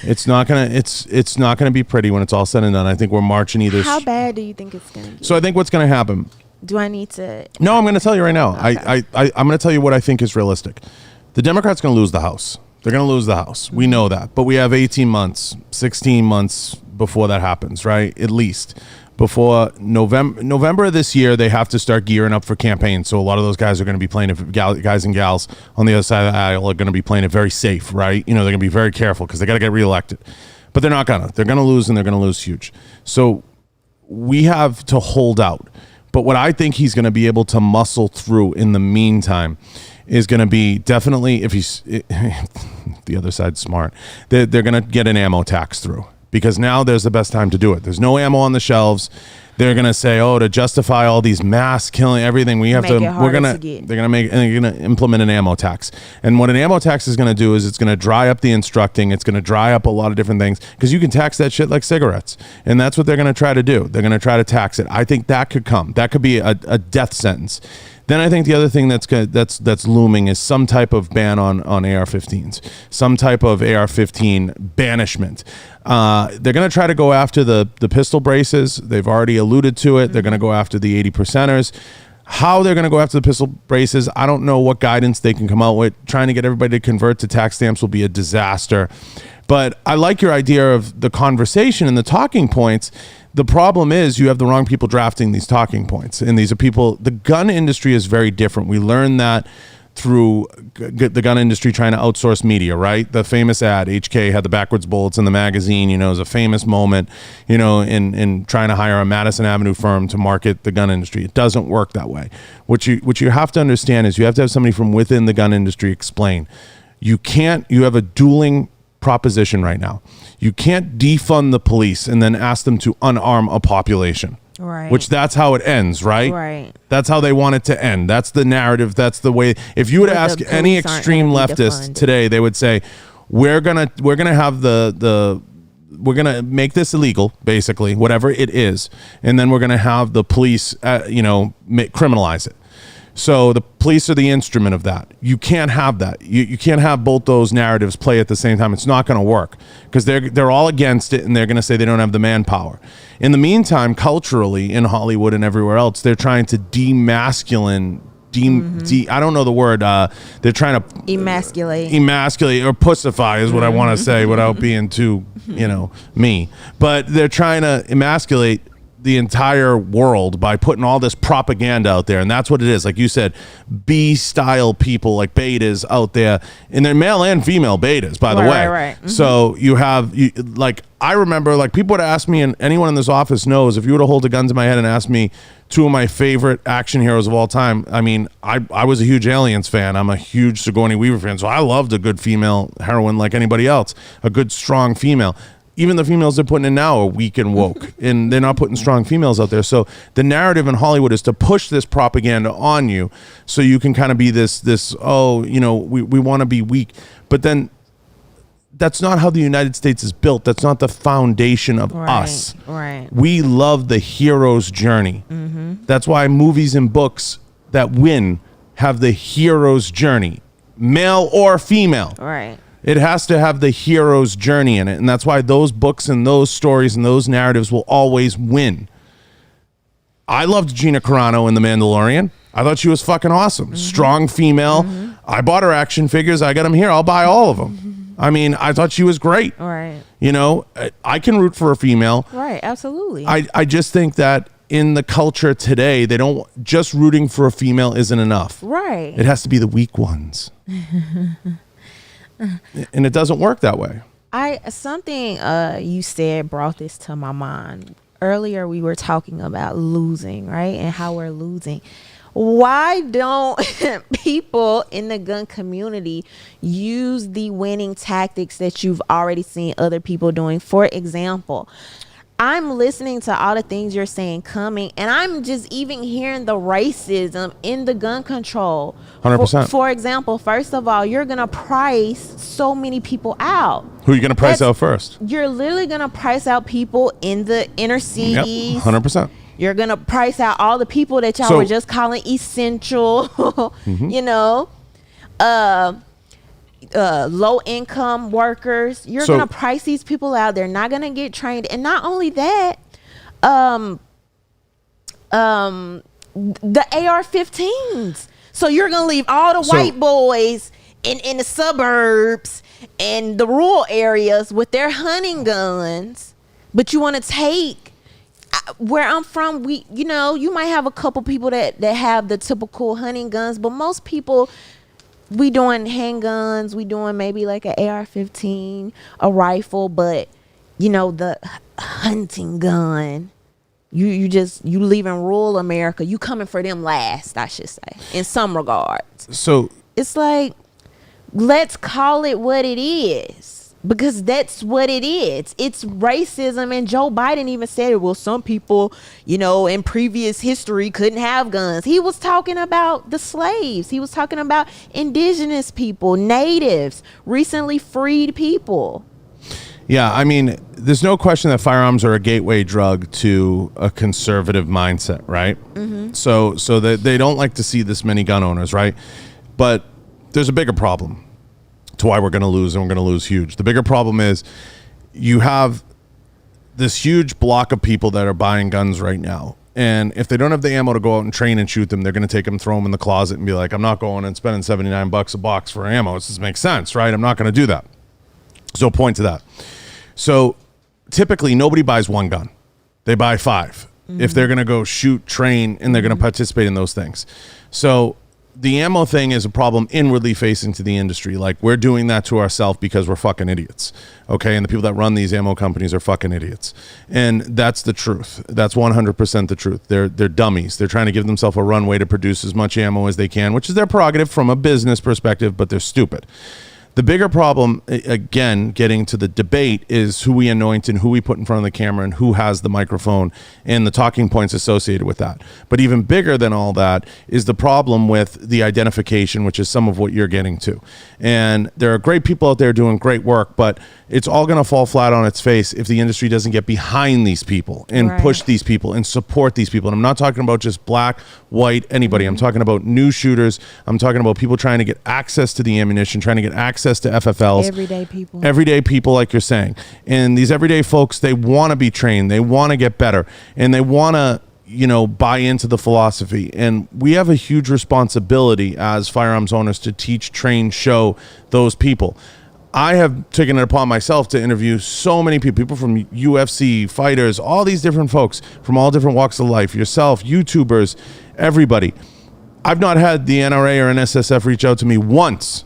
It's not gonna be pretty when it's all said and done. I think we're marching either. How bad do you think it's gonna be? So I think what's gonna happen. Do I need to? No, I'm gonna tell you right now. Okay. I'm gonna tell you what I think is realistic. The Democrats gonna lose the House. They're gonna lose the House. We know that, but we have 18 months, 16 months before that happens, right? At least. Before November of this year, they have to start gearing up for campaigns. So a lot of those guys are going to be playing it, guys and gals on the other side of the aisle are going to be playing it very safe, right? They're going to be very careful because they got to get reelected. But they're not going to. They're going to lose, and they're going to lose huge. So we have to hold out. But what I think he's going to be able to muscle through in the meantime is going to be definitely, if he's the other side's smart, they're going to get an ammo tax through. Because now there's the best time to do it. There's no ammo on the shelves. They're gonna say, to justify all these mass killing, everything, we have to. They're gonna implement an ammo tax. And what an ammo tax is gonna do is it's gonna dry up the instructing. It's gonna dry up a lot of different things because you can tax that shit like cigarettes, and that's what they're gonna try to do. They're gonna try to tax it. I think that could come. That could be a death sentence. Then I think the other thing that's looming is some type of ban on AR-15s, some type of AR-15 banishment. They're going to try to go after the pistol braces. They've already alluded to it. They're going to go after the 80%ers. How they're going to go after the pistol braces, I don't know what guidance they can come out with. Trying to get everybody to convert to tax stamps will be a disaster. But I like your idea of the conversation and the talking points. The problem is you have the wrong people drafting these talking points. And these are people, the gun industry is very different. We learned that through the gun industry trying to outsource media, right? The famous ad, HK had the backwards bullets in the magazine, it was a famous moment, in trying to hire a Madison Avenue firm to market the gun industry. It doesn't work that way. What you have to understand is you have to have somebody from within the gun industry explain. You have a dueling proposition right now. You can't defund the police and then ask them to unarm a population. Right. Which that's how it ends, right? Right. That's how they want it to end. That's the narrative. That's the way. If you would ask any extreme leftist today, they would say, we're gonna make this illegal, basically, whatever it is, and then we're gonna have the police, criminalize it. So the police are the instrument of that. You can't have that. You can't have both those narratives play at the same time. It's not going to work because they're all against it, and they're going to say they don't have the manpower. In the meantime, culturally in Hollywood and everywhere else, they're trying to demasculine. I don't know the word. They're trying to emasculate or pussify is what I want to say without being too, me. But they're trying to emasculate the entire world by putting all this propaganda out there, and that's what it is. Like you said, B-style people, like betas out there, and they're male and female betas, by the way. Right. Mm-hmm. So like I remember, like, people would ask me, and anyone in this office knows, if you were to hold the guns in my head and ask me two of my favorite action heroes of all time, I mean, I was a huge Aliens fan. I'm a huge Sigourney Weaver fan, so I loved a good female heroine like anybody else, a good strong female. Even the females they're putting in now are weak and woke, and they're not putting strong females out there. So the narrative in Hollywood is to push this propaganda on you, so you can kind of be this we want to be weak. But then that's not how the United States is built. That's not the foundation of us. Right. We love the hero's journey. Mm-hmm. That's why movies and books that win have the hero's journey, male or female. Right. It has to have the hero's journey in it. And that's why those books and those stories and those narratives will always win. I loved Gina Carano in The Mandalorian. I thought she was fucking awesome. Mm-hmm. Strong female. Mm-hmm. I bought her action figures. I got them here. I'll buy all of them. Mm-hmm. I mean, I thought she was great. Right. You know, I can root for a female. Right. Absolutely. I just think that in the culture today, they don't, just rooting for a female isn't enough. Right. It has to be the weak ones. And it doesn't work that way. Something you said brought this to my mind. Earlier we were talking about losing, right? And how we're losing. Why don't people in the gun community use the winning tactics that you've already seen other people doing? For example, I'm listening to all the things you're saying coming, and I'm just even hearing the racism in the gun control. 100%. For example, first of all, you're going to price so many people out. Who are you going to price out first? You're literally going to price out people in the inner cities. Yep, 100%. You're going to price out all the people that y'all were just calling essential, mm-hmm. you know, low income workers. You're going to price these people out. They're not going to get trained. And not only that, the AR-15s. So you're going to leave all the white boys in the suburbs and the rural areas with their hunting guns, but you want to take where I'm from. You might have a couple people that have the typical hunting guns, but most people, we doing handguns, we doing maybe like an AR-15, a rifle, but the hunting gun, you leaving rural America, you coming for them last, I should say, in some regards. So it's like, let's call it what it is, because that's what it is. It's racism. And Joe Biden even said, well, some people, in previous history couldn't have guns. He was talking about the slaves. He was talking about indigenous people, natives, recently freed people. Yeah, I mean, there's no question that firearms are a gateway drug to a conservative mindset, right? Mm-hmm. So that they don't like to see this many gun owners, right? But there's a bigger problem to why we're going to lose, and we're going to lose huge. The bigger problem is you have this huge block of people that are buying guns right now. And if they don't have the ammo to go out and train and shoot them, they're going to take them, throw them in the closet and be like, I'm not going and spending $79 a box for ammo. This doesn't make sense, right? I'm not going to do that. So point to that. So typically nobody buys one gun. They buy 5 if they're going to go shoot, train, and they're going to participate in those things. So the ammo thing is a problem inwardly facing to the industry. Like, we're doing that to ourselves because we're fucking idiots. Okay. And the people that run these ammo companies are fucking idiots. And that's the truth. That's 100% the truth. They're dummies. They're trying to give themselves a runway to produce as much ammo as they can, which is their prerogative from a business perspective, but they're stupid. The bigger problem, again, getting to the debate, is who we anoint and who we put in front of the camera and who has the microphone and the talking points associated with that. But even bigger than all that is the problem with the identification, which is some of what you're getting to. And there are great people out there doing great work, but it's all going to fall flat on its face if the industry doesn't get behind these people and push these people and support these people. And I'm not talking about just black, white, anybody. I'm talking about new shooters. I'm talking about people trying to get access to the ammunition, trying to get access to FFLs. Everyday people, like you're saying. And these everyday folks, they want to be trained. They want to get better. And they want to, buy into the philosophy. And we have a huge responsibility as firearms owners to teach, train, show those people. I have taken it upon myself to interview so many people from UFC, fighters, all these different folks from all different walks of life, yourself, YouTubers, everybody. I've not had the NRA or NSSF reach out to me once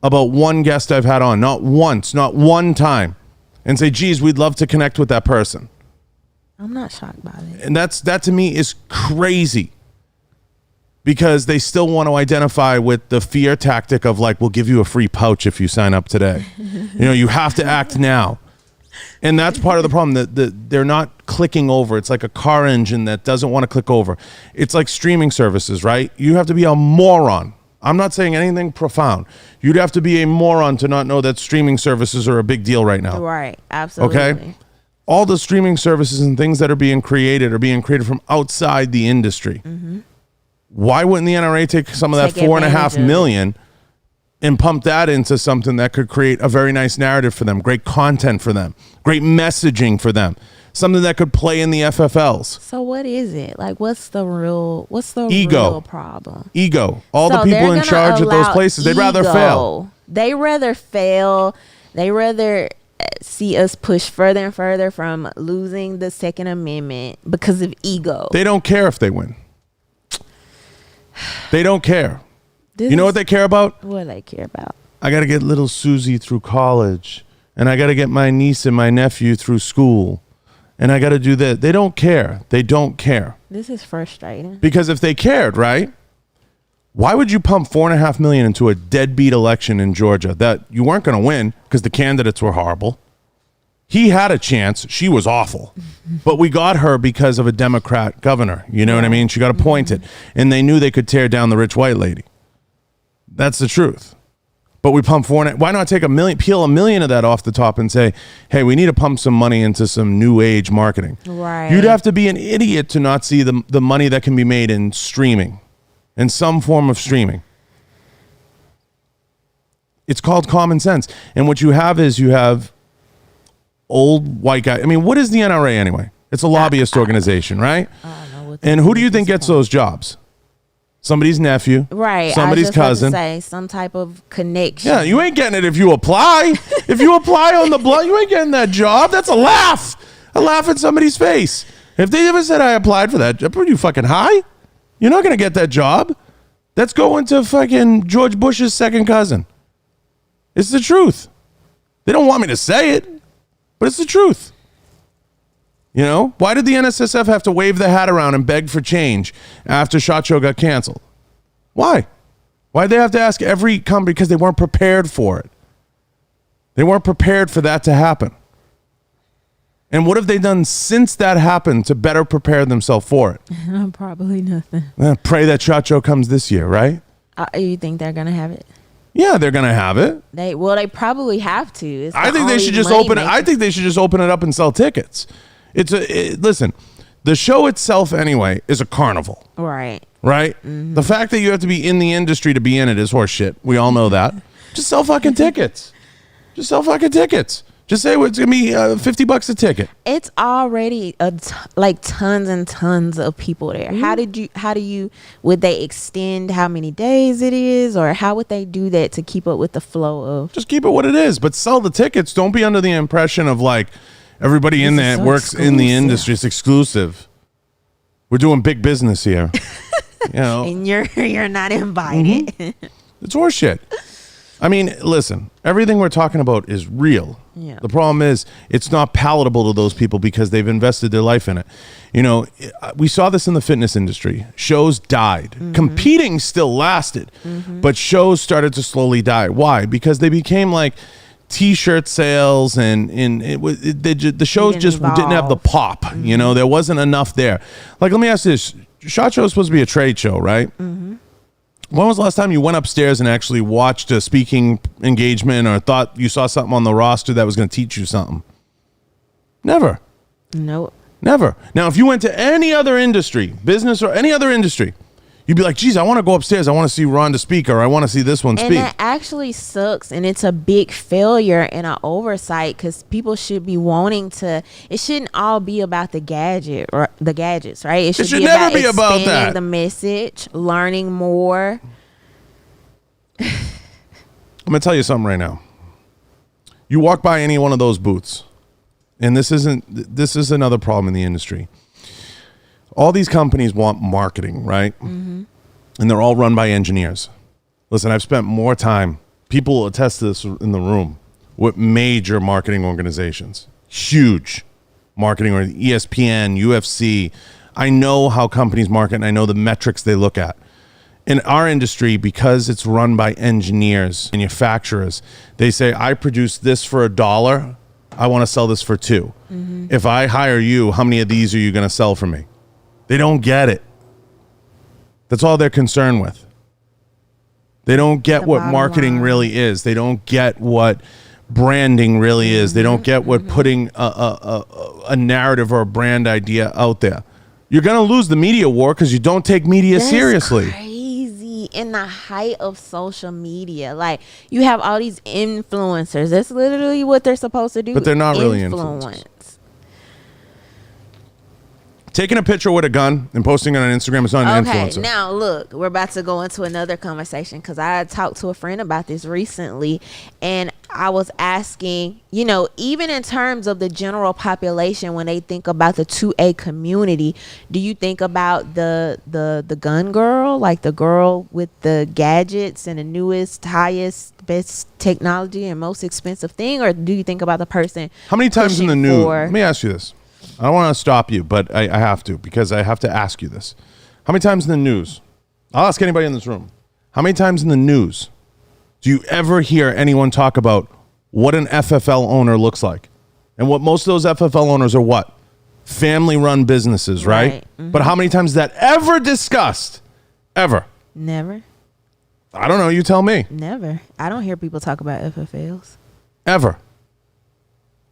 about one guest I've had on, not once, not one time, and say, geez, we'd love to connect with that person. I'm not shocked by it. And that to me is crazy, because they still want to identify with the fear tactic of like, we'll give you a free pouch if you sign up today. You have to act now. And that's part of the problem, that they're not clicking over. It's like a car engine that doesn't want to click over. It's like streaming services, right? You have to be a moron. I'm not saying anything profound. You'd have to be a moron to not know that streaming services are a big deal right now. Right, absolutely. Okay? All the streaming services and things that are being created from outside the industry. Mm-hmm. Why wouldn't the NRA take some of that $4.5 million and pump that into something that could create a very nice narrative for them, great content for them, great messaging for them, something that could play in the FFLs? So what is it? Like, what's the real problem? Ego. All the people in charge of those places, they'd rather fail. They rather fail. They rather see us push further and further from losing the Second Amendment because of ego. They don't care if they win. They don't care. You know what they care about? What do they care about? I got to get little Susie through college, and I got to get my niece and my nephew through school, and I got to do that. They don't care. They don't care. This is frustrating. Because if they cared, right, why would you pump $4.5 million into a deadbeat election in Georgia that you weren't going to win because the candidates were horrible? He had a chance. She was awful. But we got her because of a Democrat governor. You know what I mean? She got appointed. And they knew they could tear down the rich white lady. That's the truth. But we pump why not take peel $1 million of that off the top and say, hey, we need to pump some money into some new age marketing. Right. You'd have to be an idiot to not see the money that can be made in streaming, in some form of streaming. It's called common sense. And what you have is old white guy. I mean, what is the NRA anyway? It's a lobbyist organization, right? I don't know what and who do you think gets those jobs? Somebody's nephew, right? Somebody's cousin. Say some type of connection. Yeah, you ain't getting it if you apply. If you apply on the blood, you ain't getting that job. That's a laugh in somebody's face. If they ever said I applied for that job, are you fucking high? You're not gonna get that job. That's going to fucking George Bush's second cousin. It's the truth. They don't want me to say it, but it's the truth. Why did the NSSF have to wave the hat around and beg for change after SHOT Show got canceled? Why? Why'd they have to ask every company? Because they weren't prepared for it. They weren't prepared for that to happen. And what have they done since that happened to better prepare themselves for it? Probably nothing. Pray that SHOT Show comes this year, right? You think they're going to have it? Yeah, they're gonna have it. They probably have to. I think they should just open it. I think they should just open it up and sell tickets. Listen, the show itself anyway is a carnival. Right. Right? Mm-hmm. The fact that you have to be in the industry to be in it is horseshit. We all know that. Just sell fucking tickets. Just sell fucking tickets. Just say it's gonna be $50 a ticket. It's already tons and tons of people there. Mm-hmm. Would they extend how many days it is, or how would they do that to keep up with the flow of? Just keep it what it is, but sell the tickets. Don't be under the impression of like everybody in there works in the industry. It's exclusive. We're doing big business here. And you're not invited. Mm-hmm. It's horseshit. I mean, listen, everything we're talking about is real. Yeah. The problem is it's not palatable to those people because they've invested their life in it. We saw this in the fitness industry. Shows died. Mm-hmm. Competing still lasted, but shows started to slowly die. Why? Because they became like T-shirt sales, and the shows just didn't have the pop. Mm-hmm. There wasn't enough there. Like, let me ask you this. SHOT Show is supposed to be a trade show, right? Mm-hmm. When was the last time you went upstairs and actually watched a speaking engagement or thought you saw something on the roster that was going to teach you something? Never. Nope. Never. Now, if you went to any other industry, business or any other industry, you'd be like, geez, I want to go upstairs. I want to see Rhonda speak, or I want to see this one speak. And that actually sucks, and it's a big failure and an oversight, because people should be wanting to. It shouldn't all be about the gadgets, right? It should never be about expanding that. the message, learning more. I'm going to tell you something right now. You walk by any one of those booths, and this is another problem in the industry. All these companies want marketing, right? Mm-hmm. And they're all run by engineers. Listen, I've spent more time, people will attest to this in the room, with major marketing organizations, huge marketing, or ESPN, UFC. I know how companies market, and I know the metrics they look at. In our industry, because it's run by engineers, manufacturers, they say, I produce this for $1. I want to sell this for $2. Mm-hmm. If I hire you, how many of these are you going to sell for me? They don't get it. That's all they're concerned with. They don't get what marketing really is. They don't get what branding really is. They don't get what putting a narrative or a brand idea out there. You're going to lose the media war because you don't take media seriously. Crazy. In the height of social media, like, you have all these influencers. That's literally what they're supposed to do. But they're not really influencers. Taking a picture with a gun and posting it on Instagram is not an influencer. Okay, now look, we're about to go into another conversation because I talked to a friend about this recently, and I was asking, even in terms of the general population, when they think about the 2A community, do you think about the gun girl, like the girl with the gadgets and the newest, highest, best technology and most expensive thing, or do you think about the person? How many times in the news? Let me ask you this. I don't want to stop you, but I have to, because I have to ask you this. How many times in the news? I'll ask anybody in this room. How many times in the news do you ever hear anyone talk about what an FFL owner looks like? And what most of those FFL owners are what? Family-run businesses, right? Mm-hmm. But how many times is that ever discussed? Ever? Never. I don't know. You tell me. Never. I don't hear people talk about FFLs. Ever.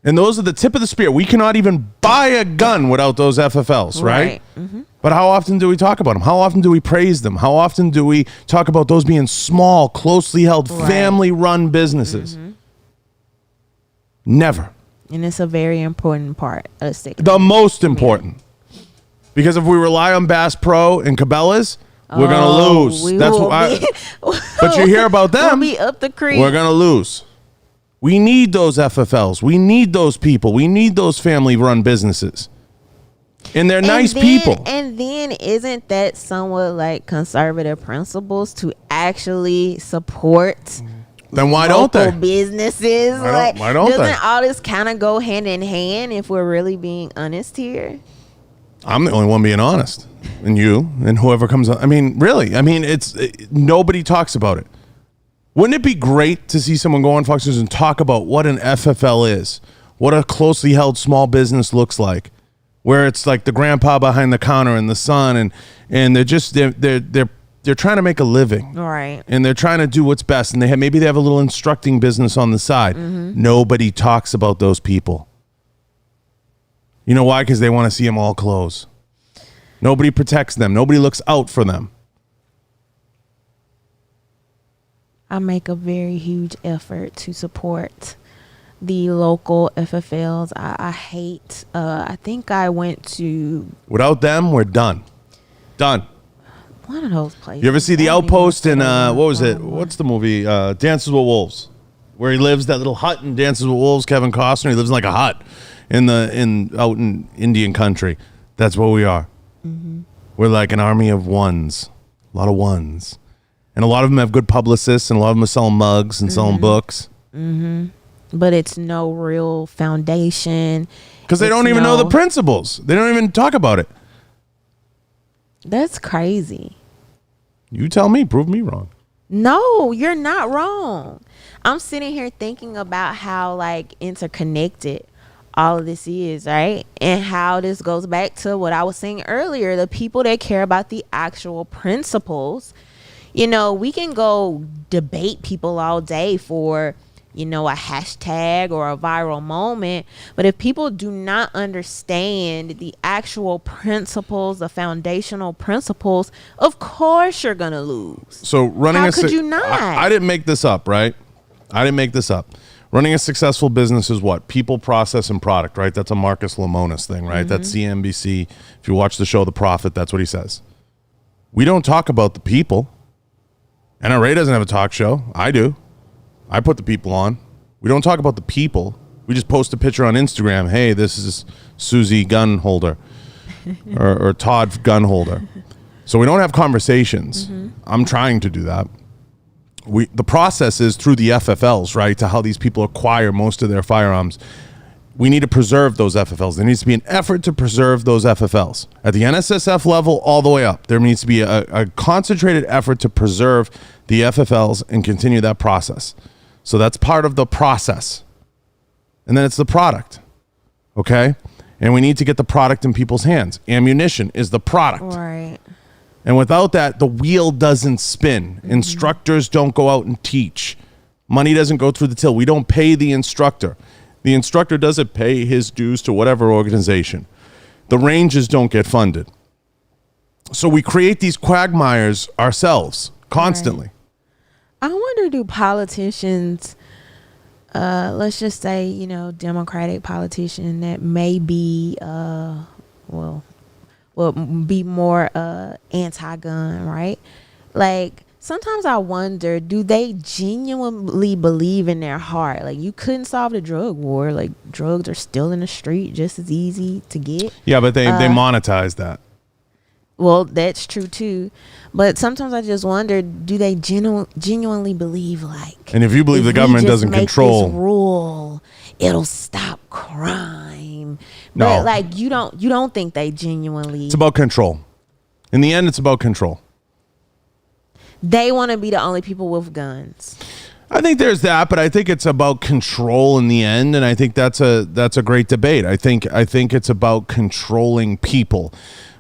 And those are the tip of the spear. We cannot even buy a gun without those FFLs, right? Mm-hmm. But how often do we talk about them? How often do we praise them? How often do we talk about those being small, closely held, family-run businesses? Mm-hmm. Never. And it's a very important part of the state. The most important. Because if we rely on Bass Pro and Cabela's, we're going to lose. That's why. But you hear about them. We'll be up the creek. We're going to lose. We need those FFLs. We need those people. We need those family-run businesses. And they're nice people. And then isn't that somewhat like conservative principles to actually support then why don't they? Businesses? Why don't they? Doesn't all this kind of go hand in hand if we're really being honest here? I'm the only one being honest. And you and whoever comes on. I mean, really. I mean, nobody talks about it. Wouldn't it be great to see someone go on Fox News and talk about what an FFL is, what a closely held small business looks like, where it's like the grandpa behind the counter and the son, and they're trying to make a living, right? And they're trying to do what's best, and maybe they have a little instructing business on the side. Mm-hmm. Nobody talks about those people. You know why? Because they want to see them all close. Nobody protects them. Nobody looks out for them. I make a very huge effort to support the local FFLs. I hate, I think I went to... Without them, we're done. Done. One of those places. You ever see The Outpost in, what was it? What's the movie? Dances with Wolves. Where he lives, that little hut in Dances with Wolves, Kevin Costner. He lives in like a hut out in Indian country. That's what we are. Mm-hmm. We're like an army of ones. A lot of ones. And a lot of them have good publicists, and a lot of them are selling mugs and selling books. Mm-hmm. But it's no real foundation. Because they don't even know the principles. They don't even talk about it. That's crazy. You tell me. Prove me wrong. No, you're not wrong. I'm sitting here thinking about how, like, interconnected all of this is, right? And how this goes back to what I was saying earlier. The people that care about the actual principles. You know, we can go debate people all day for, a hashtag or a viral moment. But if people do not understand the actual principles, the foundational principles, of course you're going to lose. So how could you not? I didn't make this up, right? I didn't make this up. Running a successful business is what? People, process, and product, right? That's a Marcus Lemonis thing, right? Mm-hmm. That's CNBC. If you watch the show The Prophet, that's what he says. We don't talk about the people. NRA doesn't have a talk show. I do. I put the people on. We don't talk about the people. We just post a picture on Instagram. Hey, this is Susie gun holder or Todd gun holder. So we don't have conversations. I'm trying to do that. The process is through the FFLs, right, to how these people acquire most of their firearms. We need to preserve those FFLs. There needs to be an effort to preserve those FFLs. At the NSSF level, all the way up, there needs to be a concentrated effort to preserve the FFLs and continue that process. So that's part of the process. And then it's the product, okay? And we need to get the product in people's hands. Ammunition is the product. Right. And without that, the wheel doesn't spin. Instructors don't go out and teach. Money doesn't go through the till. We don't pay the instructor. The instructor doesn't pay his dues to whatever organization. The ranges don't get funded. So we create these quagmires ourselves constantly. Right. I wonder, do politicians, let's just say, you know, Democratic politician that may be, be more anti-gun, right? Like, sometimes I wonder, do they genuinely believe in their heart? Like, you couldn't solve the drug war. Like, drugs are still in the street just as easy to get. Yeah, but they monetize that. Well, that's true too. But sometimes I just wonder, do they genuinely believe, like... And if you believe the government doesn't control... this rule, it'll stop crime. No. But, like, you don't think they genuinely... It's about control. In the end, it's about control. They want to be the only people with guns. I think there's that, but I think it's about control in the end, and I think that's a great debate. I think it's about controlling people.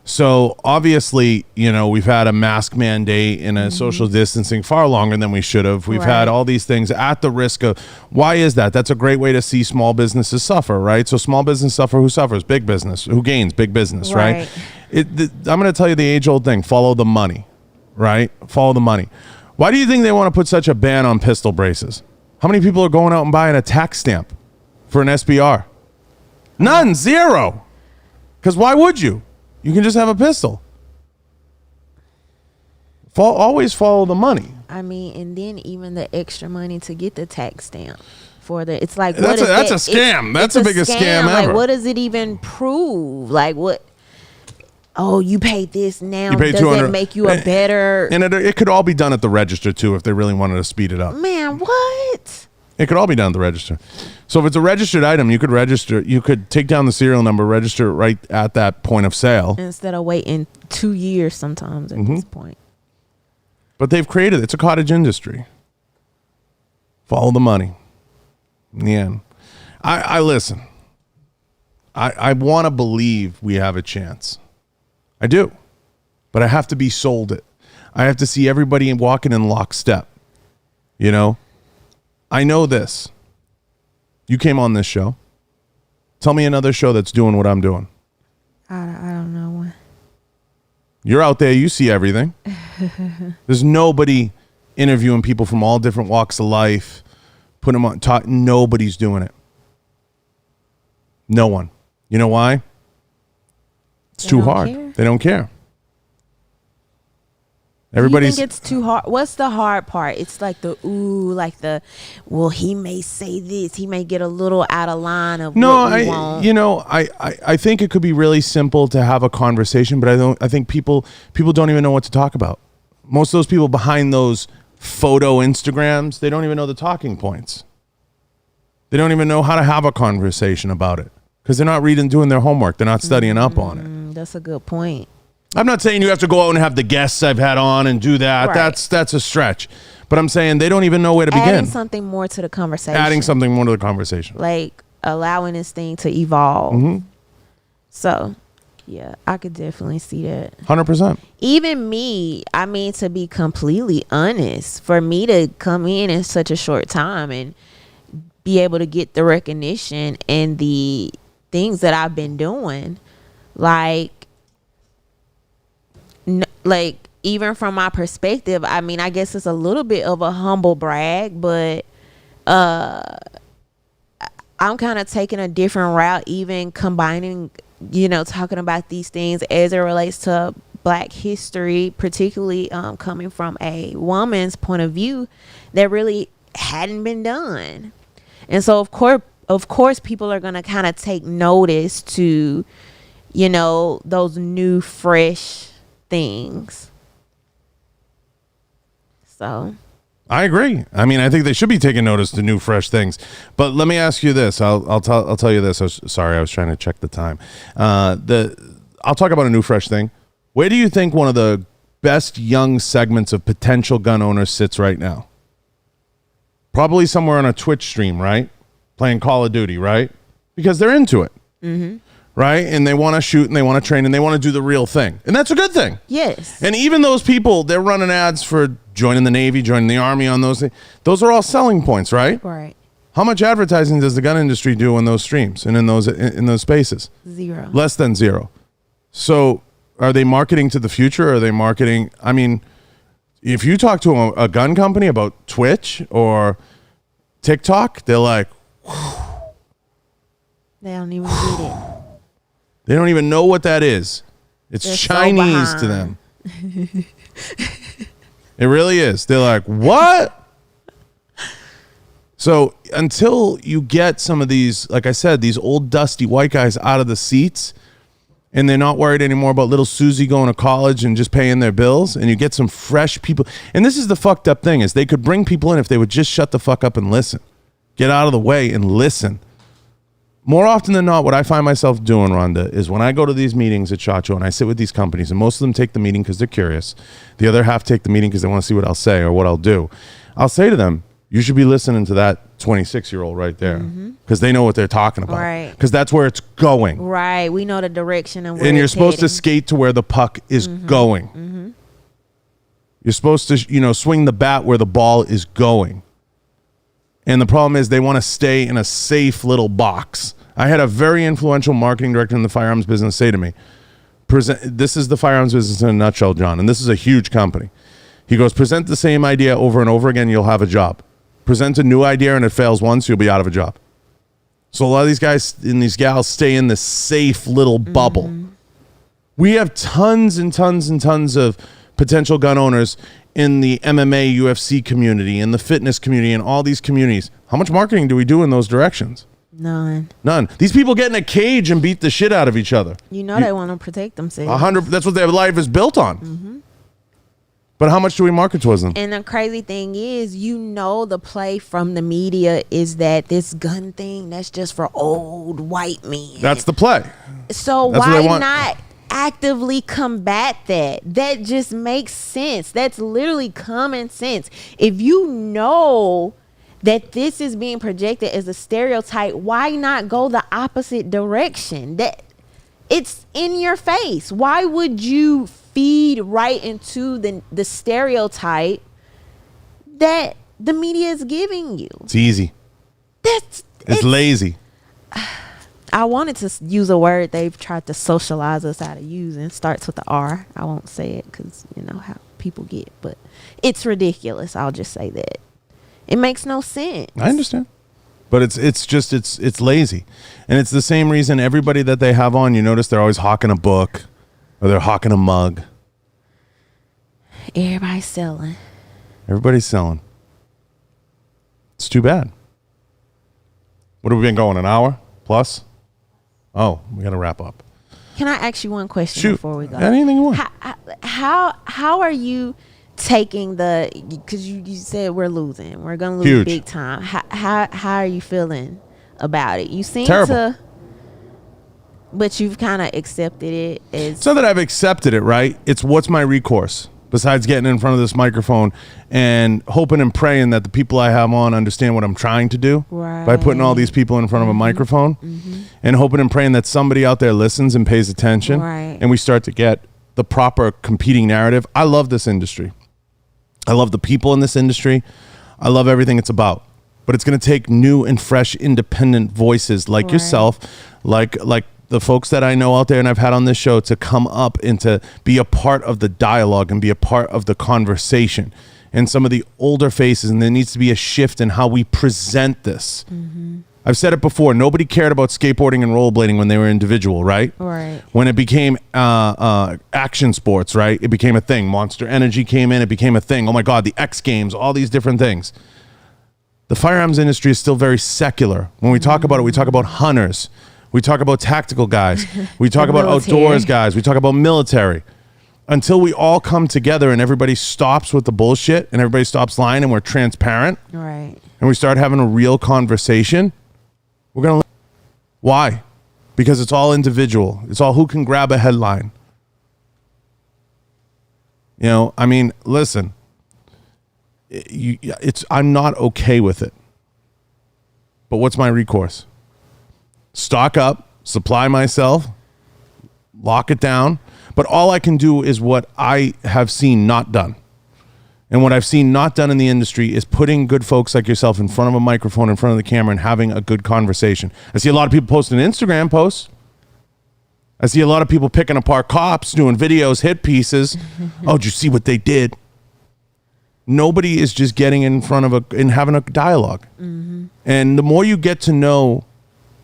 So obviously, you know, we've had a mask mandate and a social distancing far longer than we should have. We've had all these things at the risk of... Why is that? That's a great way to see small businesses suffer, right? So small business suffer. Who suffers? Big business. Who gains? Big business, right? I'm going to tell you the age-old thing. Follow the money, right? Follow the money. Why do you think they want to put such a ban on pistol braces? How many people are going out and buying a tax stamp for an SBR? None. Zero. Because why would you? You can just have a pistol. Always follow the money. I mean, and then even the extra money to get the tax stamp for the... It's like... That's a scam. That's the biggest scam ever. Like, what does it even prove? Like, what... Oh, you paid this now. You paid does $200. It make you a better... And it could all be done at the register, too, if they really wanted to speed it up. Man, what? It could all be done at the register. So if it's a registered item, you could take down the serial number, register it right at that point of sale. Instead of waiting 2 years sometimes at this point. But they've created it. It's a cottage industry. Follow the money. In the end. I listen. I want to believe we have a chance. I do. But I have to be sold it. I have to see everybody walking in lockstep. You know? I know this. You came on this show. Tell me another show that's doing what I'm doing. I don't know one. You're out there. You see everything. There's nobody interviewing people from all different walks of life. Put them on top. Nobody's doing it. No one. You know why? It's too hard. They don't care. Everybody's... You think it's too hard? What's the hard part? It's like well, he may say this. He may get a little out of line of what we want. I think it could be really simple to have a conversation, but I think people don't even know what to talk about. Most of those people behind those photo Instagrams, they don't even know the talking points. They don't even know how to have a conversation about it because they're not doing their homework. They're not studying up on it. That's a good point. I'm not saying you have to go out and have the guests I've had on and do that. Right. That's a stretch. But I'm saying they don't even know where to begin. Adding something more to the conversation. Like allowing this thing to evolve. So, yeah, I could definitely see that. 100%. Even me, I mean, to be completely honest, for me to come in such a short time and be able to get the recognition and the things that I've been doing, like even from my perspective, I mean, I guess it's a little bit of a humble brag, but I'm kind of taking a different route, even combining, talking about these things as it relates to Black history, particularly coming from a woman's point of view that really hadn't been done. And so of course people are going to kind of take notice to, you know, those new fresh things. So I agree. I mean, I think they should be taking notice to new, fresh things. But let me ask you this. I'll tell you this. I was trying to check the time. I'll talk about a new, fresh thing. Where do you think one of the best young segments of potential gun owners sits right now? Probably somewhere on a Twitch stream, right? Playing Call of Duty, right? Because they're into it. Mm-hmm. Right? And they want to shoot and they want to train and they want to do the real thing. And that's a good thing. Yes. And even those people, they're running ads for joining the Navy, joining the Army on those things. Those are all selling points, right? Right. How much advertising does the gun industry do on those streams and in those spaces? 0. Less than 0. So are they marketing to the future? Or are they marketing? I mean, if you talk to a gun company about Twitch or TikTok, they're like, whew. They don't even get it. They don't even know what that is. It's They're Chinese so to them. It really is. They're like, what? So until you get some of these, like I said, these old dusty white guys out of the seats and they're not worried anymore about little Susie going to college and just paying their bills, and you get some fresh people. And this is the fucked up thing, is they could bring people in if they would just shut the fuck up and listen. Get out of the way and listen. More often than not, what I find myself doing, Rhonda, is when I go to these meetings at SHOT Show and I sit with these companies, and most of them take the meeting because they're curious. The other half take the meeting because they want to see what I'll say or what I'll do. I'll say to them, you should be listening to that 26-year-old right there because they know what they're talking about. Right. Because that's where it's going. Right. We know the direction and where And you're it's supposed to heading. skate to where the puck is going. You're supposed to, swing the bat where the ball is going. And the problem is they want to stay in a safe little box. I had a very influential marketing director in the firearms business say to me, this is the firearms business in a nutshell, John, and this is a huge company. He goes, present the same idea over and over again, you'll have a job. Present a new idea and it fails once, you'll be out of a job. So a lot of these guys and these gals stay in this safe little bubble. We have tons and tons and tons of potential gun owners in the MMA, UFC community, in the fitness community, in all these communities. How much marketing do we do in those directions? None. These people get in a cage and beat the shit out of each other. You know they want to protect themselves. 100. That's what their life is built on. But how much do we market towards them? And the crazy thing is, the play from the media is that this gun thing, that's just for old white men. That's the play. So That's what they why want. not actively combat that? That just makes sense. That's literally common sense. If you know that this is being projected as a stereotype, why not go the opposite direction? That it's in your face. Why would you feed right into the stereotype that the media is giving you? It's easy. It's lazy. I wanted to use a word they've tried to socialize us out of using. Starts with the R. I won't say it because you know how people get, but it's ridiculous. I'll just say that. It makes no sense. I understand. But it's lazy. And it's the same reason everybody that they have on, you notice they're always hawking a book or they're hawking a mug. Everybody's selling. Everybody's selling. It's too bad. What have we been going, an hour plus? Oh, we got to wrap up. Can I ask you one question Shoot. before we go? Anything you want. How are you taking because you said we're losing. We're going to lose Huge. big time. How are you feeling about it? You seem Terrible. but you've kind of accepted it as. It's not that I've accepted it, right? It's what's my recourse besides getting in front of this microphone and hoping and praying that the people I have on understand what I'm trying to do by putting all these people in front of a microphone and hoping and praying that somebody out there listens and pays attention and we start to get the proper competing narrative. I love this industry. I love the people in this industry. I love everything it's about. But it's going to take new and fresh independent voices like yourself, like the folks that I know out there and I've had on this show to come up and to be a part of the dialogue and be a part of the conversation. And some of the older faces, and there needs to be a shift in how we present this. I've said it before. Nobody cared about skateboarding and rollerblading when they were individual, right? Right. When it became action sports, right? It became a thing. Monster Energy came in. It became a thing. Oh, my God, the X Games, all these different things. the firearms industry is still very secular. When we talk about it, we talk about hunters. We talk about tactical guys. We talk about outdoors guys. We talk about military. Until we all come together and everybody stops with the bullshit and everybody stops lying and we're transparent. Right. And we start having a real conversation, we're going to... Why? Because it's all individual. It's all who can grab a headline. You know, I mean, listen, I'm not okay with it. But what's my recourse? Stock up, supply myself, lock it down. But all I can do is what I have seen not done. And what I've seen not done in the industry is putting good folks like yourself in front of a microphone, in front of the camera, and having a good conversation. I see a lot of people posting Instagram posts. I see a lot of people picking apart cops, doing videos, hit pieces. Oh, did you see what they did? Nobody is just getting in front of and having a dialogue. Mm-hmm. And the more you get to know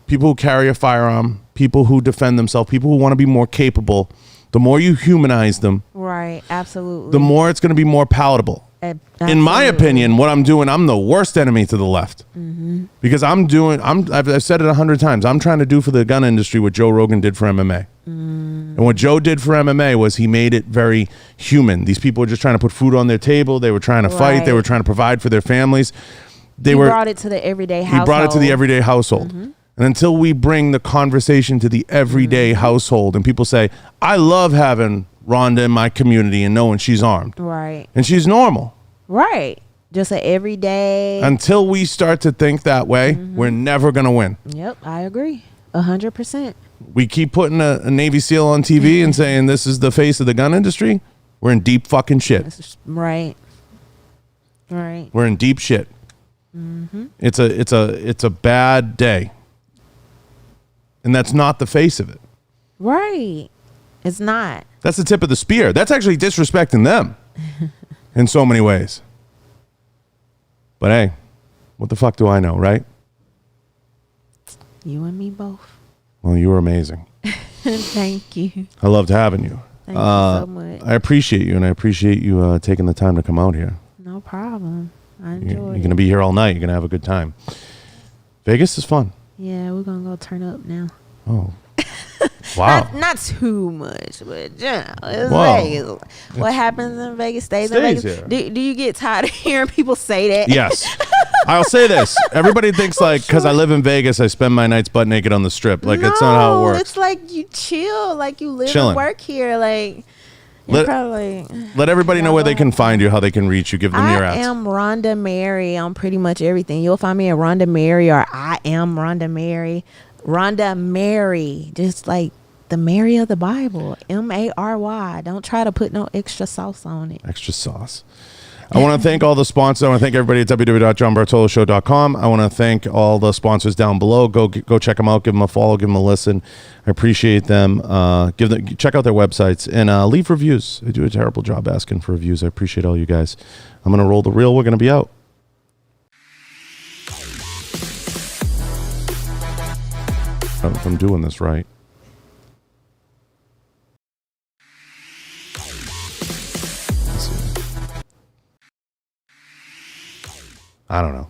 people who carry a firearm, people who defend themselves, people who want to be more capable, the more you humanize them, right? Absolutely. The more it's going to be more palatable. Absolutely. In my opinion, what I'm doing, I'm the worst enemy to the left. Mm-hmm. Because I've said it 100 times. I'm trying to do for the gun industry what Joe Rogan did for MMA. And what Joe did for MMA was he made it very human. These people were just trying to put food on their table. They were trying to fight. They were trying to provide for their families. He brought it to the everyday household. He brought it to the everyday household. Mm-hmm. And until we bring the conversation to the everyday household and people say, I love having Rhonda in my community and knowing she's armed. Right. And she's normal. Right. Just an everyday. Until we start to think that way, we're never going to win. Yep, I agree. 100%. We keep putting a Navy SEAL on TV and saying this is the face of the gun industry. We're in deep fucking shit. Right. Right. We're in deep shit. Mm-hmm. It's a bad day. And that's not the face of it. Right. It's not. That's the tip of the spear. That's actually disrespecting them in so many ways. But hey, what the fuck do I know, right? You and me both. Well, you were amazing. Thank you. I loved having you. Thank you so much. I appreciate you, and I appreciate you taking the time to come out here. No problem. I enjoyed it. You're going to be here all night. You're going to have a good time. Vegas is fun. Yeah, we're going to go turn up now. Oh. Wow. Not too much, but yeah, it's Vegas. What happens in Vegas stays in Vegas. Here. Do you get tired of hearing people say that? Yes. I'll say this. Everybody thinks like, because I live in Vegas, I spend my nights butt naked on the strip. Like, it's not how it works. It's like you chill. Like, you live and work here. Like, let everybody know where they can find you, how they can reach you. Give them your ads. I am Rhonda Mary on pretty much everything. You'll find me at Rhonda Mary, or I am Rhonda Mary. Rhonda Mary, just like the Mary of the Bible, Mary. Don't try to put no extra sauce on it. Extra sauce. I want to thank all the sponsors. I want to thank everybody at www.johnbartoloshow.com. I want to thank all the sponsors down below. Go check them out. Give them a follow. Give them a listen. I appreciate them. Check out their websites and leave reviews. I do a terrible job asking for reviews. I appreciate all you guys. I'm going to roll the reel. We're going to be out. If I'm doing this right. Let's see. I don't know.